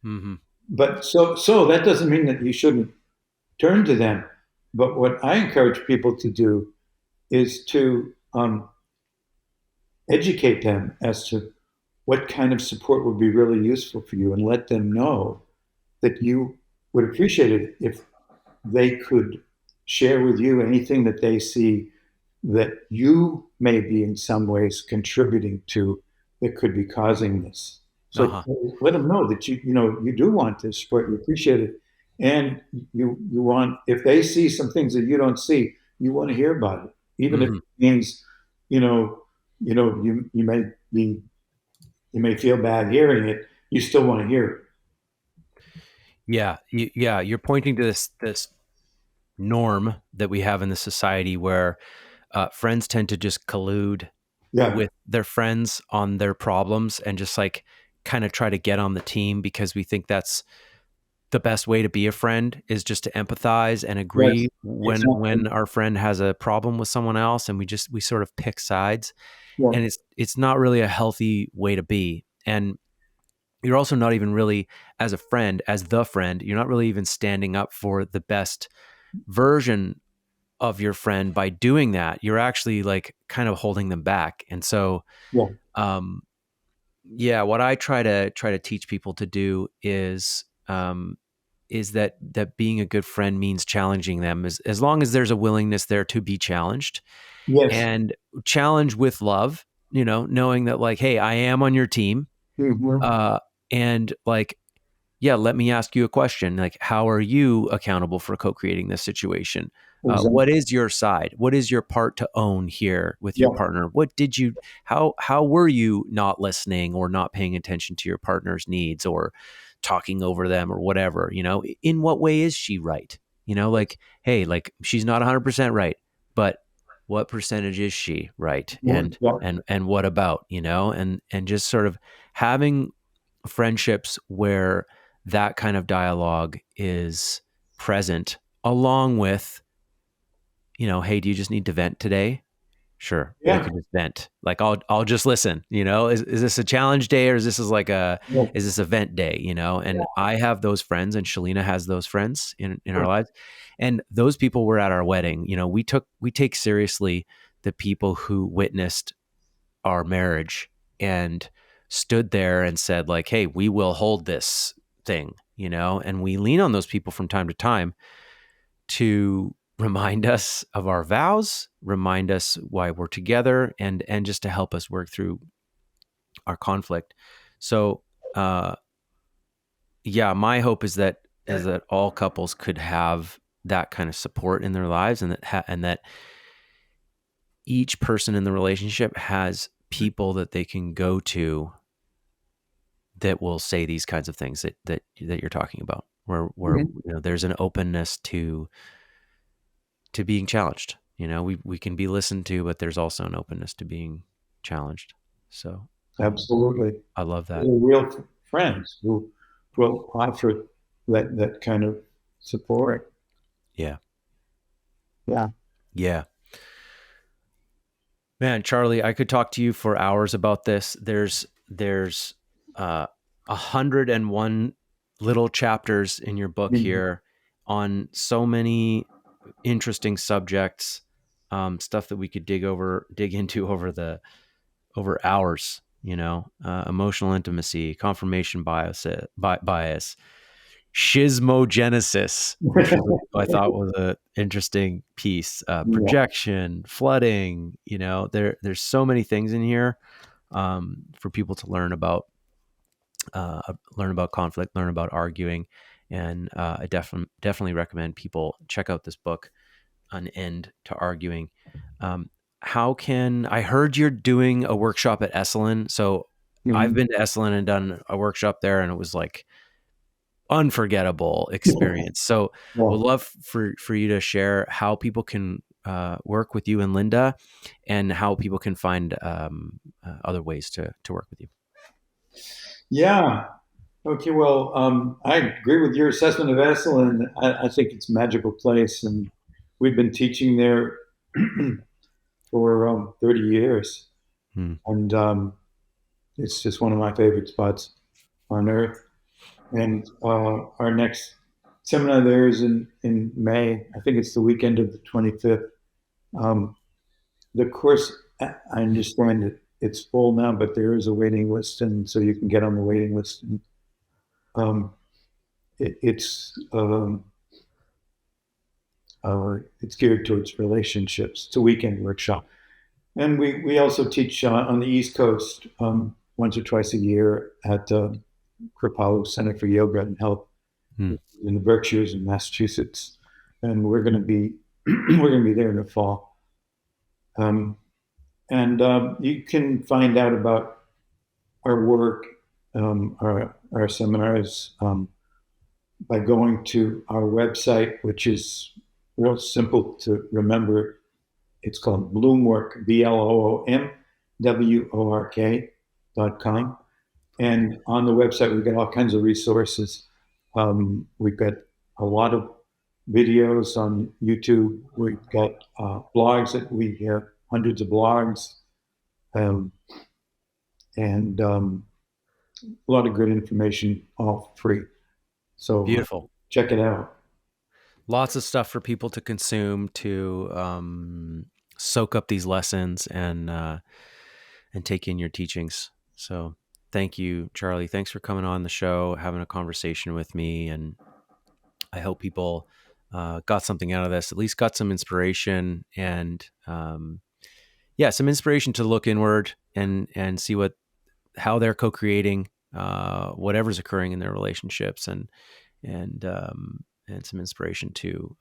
Hmm. But so that doesn't mean that you shouldn't turn to them. But what I encourage people to do is to educate them as to what kind of support would be really useful for you, and let them know that you would appreciate it if they could share with you anything that they see that you may be in some ways contributing to that could be causing this. So Uh-huh. let them know that you do want this support, you appreciate it, and you want, if they see some things that you don't see, you want to hear about it, even if it Hmm. means you know you may be you may feel bad hearing it, you still want to hear it. Yeah, you're pointing to this norm that we have in the society where friends tend to just collude Yeah. with their friends on their problems and just like kind of try to get on the team, because we think that's the best way to be a friend, is just to empathize and Yes. agree when Exactly. when our friend has a problem with someone else, and we sort of pick sides, Yeah. and it's not really a healthy way to be. And you're also not even really, as a friend, as the friend, you're not really even standing up for the best version of your friend by doing that. You're actually like kind of holding them back. And so Yeah. um yeah, what I try to teach people to do is that being a good friend means challenging them, as long as there's a willingness there to be challenged, Yes. and challenge with love, knowing that like, hey, I am on your team. Mhm. Uh, and like, yeah, let me ask you a question. Like, how are you accountable for co-creating this situation? What Exactly. is your side? What is your part to own here with your Yeah. partner? What did you, how were you not listening or not paying attention to your partner's needs or talking over them or whatever? In what way is she right? Like, hey, like she's not 100% right, but what percentage is she right? And Yeah. and what about, and just sort of having friendships where that kind of dialogue is present, along with, hey, do you just need to vent today? Sure, we Yeah. can just vent. Like, I'll just listen. Is this a challenge day, or Yeah. is this a vent day? And I have those friends, and Shalina has those friends in our Sure. lives, and those people were at our wedding. We take seriously the people who witnessed our marriage and stood there and said, like, hey, we will hold this thing, and we lean on those people from time to time to remind us of our vows, remind us why we're together, and just to help us work through our conflict. So yeah, my hope is that all couples could have that kind of support in their lives, and that each person in the relationship has people that they can go to that will say these kinds of things that you're talking about, where Mhm. there's an openness to being challenged. We can be listened to, but there's also an openness to being challenged. So Absolutely. I love that. They're real friends who will offer that kind of support. Yeah. Yeah. Yeah. Man, Charlie, I could talk to you for hours about this. There's 101 little chapters in your book Mhm. here on so many interesting subjects, stuff that we could dig into over hours. Emotional intimacy, confirmation bias, schismogenesis, which I thought was a interesting piece. Yeah. Projection, flooding. There's so many things in here for people to learn about conflict, learn about arguing, and I definitely recommend people check out this book, An End to Arguing. Um, how can I heard you're doing a workshop at Esalen? So I've Mhm. been to Esalen and done a workshop there, and it was like unforgettable experience. So would Well, love for you to share how people can work with you and Linda, and how people can find other ways to work with you. yeah. Okay. Well, I agree with your assessment of Esalen. I think it's a magical place, and we've been teaching there for 30 years, Hmm. and it's just one of my favorite spots on earth. And our next seminar there is in May. I think it's the weekend of the 25th. Um, the course, I understand that it's full now, but there is a waiting list, and so you can get on the waiting list. And, um, it's geared towards relationships. It's a weekend workshop, and we also teach on the East Coast once or twice a year at Kripalu Center for Yoga and Health Hmm. in the Berkshires in Massachusetts, and we're going to be we're going to be there in the fall. Um, and you can find out about our work, our seminars, by going to our website, which is real simple to remember. It's called Bloomwork, BLOOMWORK.com. And on the website, we've got all kinds of resources. We've got a lot of videos on YouTube. We've got blogs that we have hundreds of blogs, um, and a lot of good information, all free. So Beautiful. check it out. Lots of stuff for people to consume, to soak up these lessons, and take in your teachings. So thank you, Charlie. Thanks for coming on the show, having a conversation with me, and I hope people got something out of this. At least got some inspiration, and yeah, some inspiration to look inward and see what how they're co-creating whatever's occurring in their relationships, and some inspiration to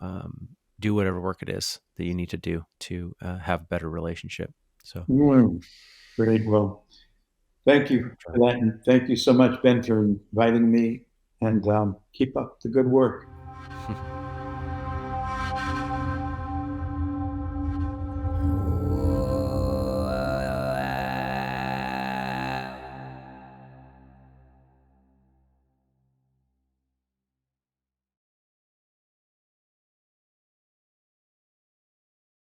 do whatever work it is that you need to do to have a better relationship. So Great. Well, thank you for that. And thank you so much, Ben, for inviting me, and keep up the good work.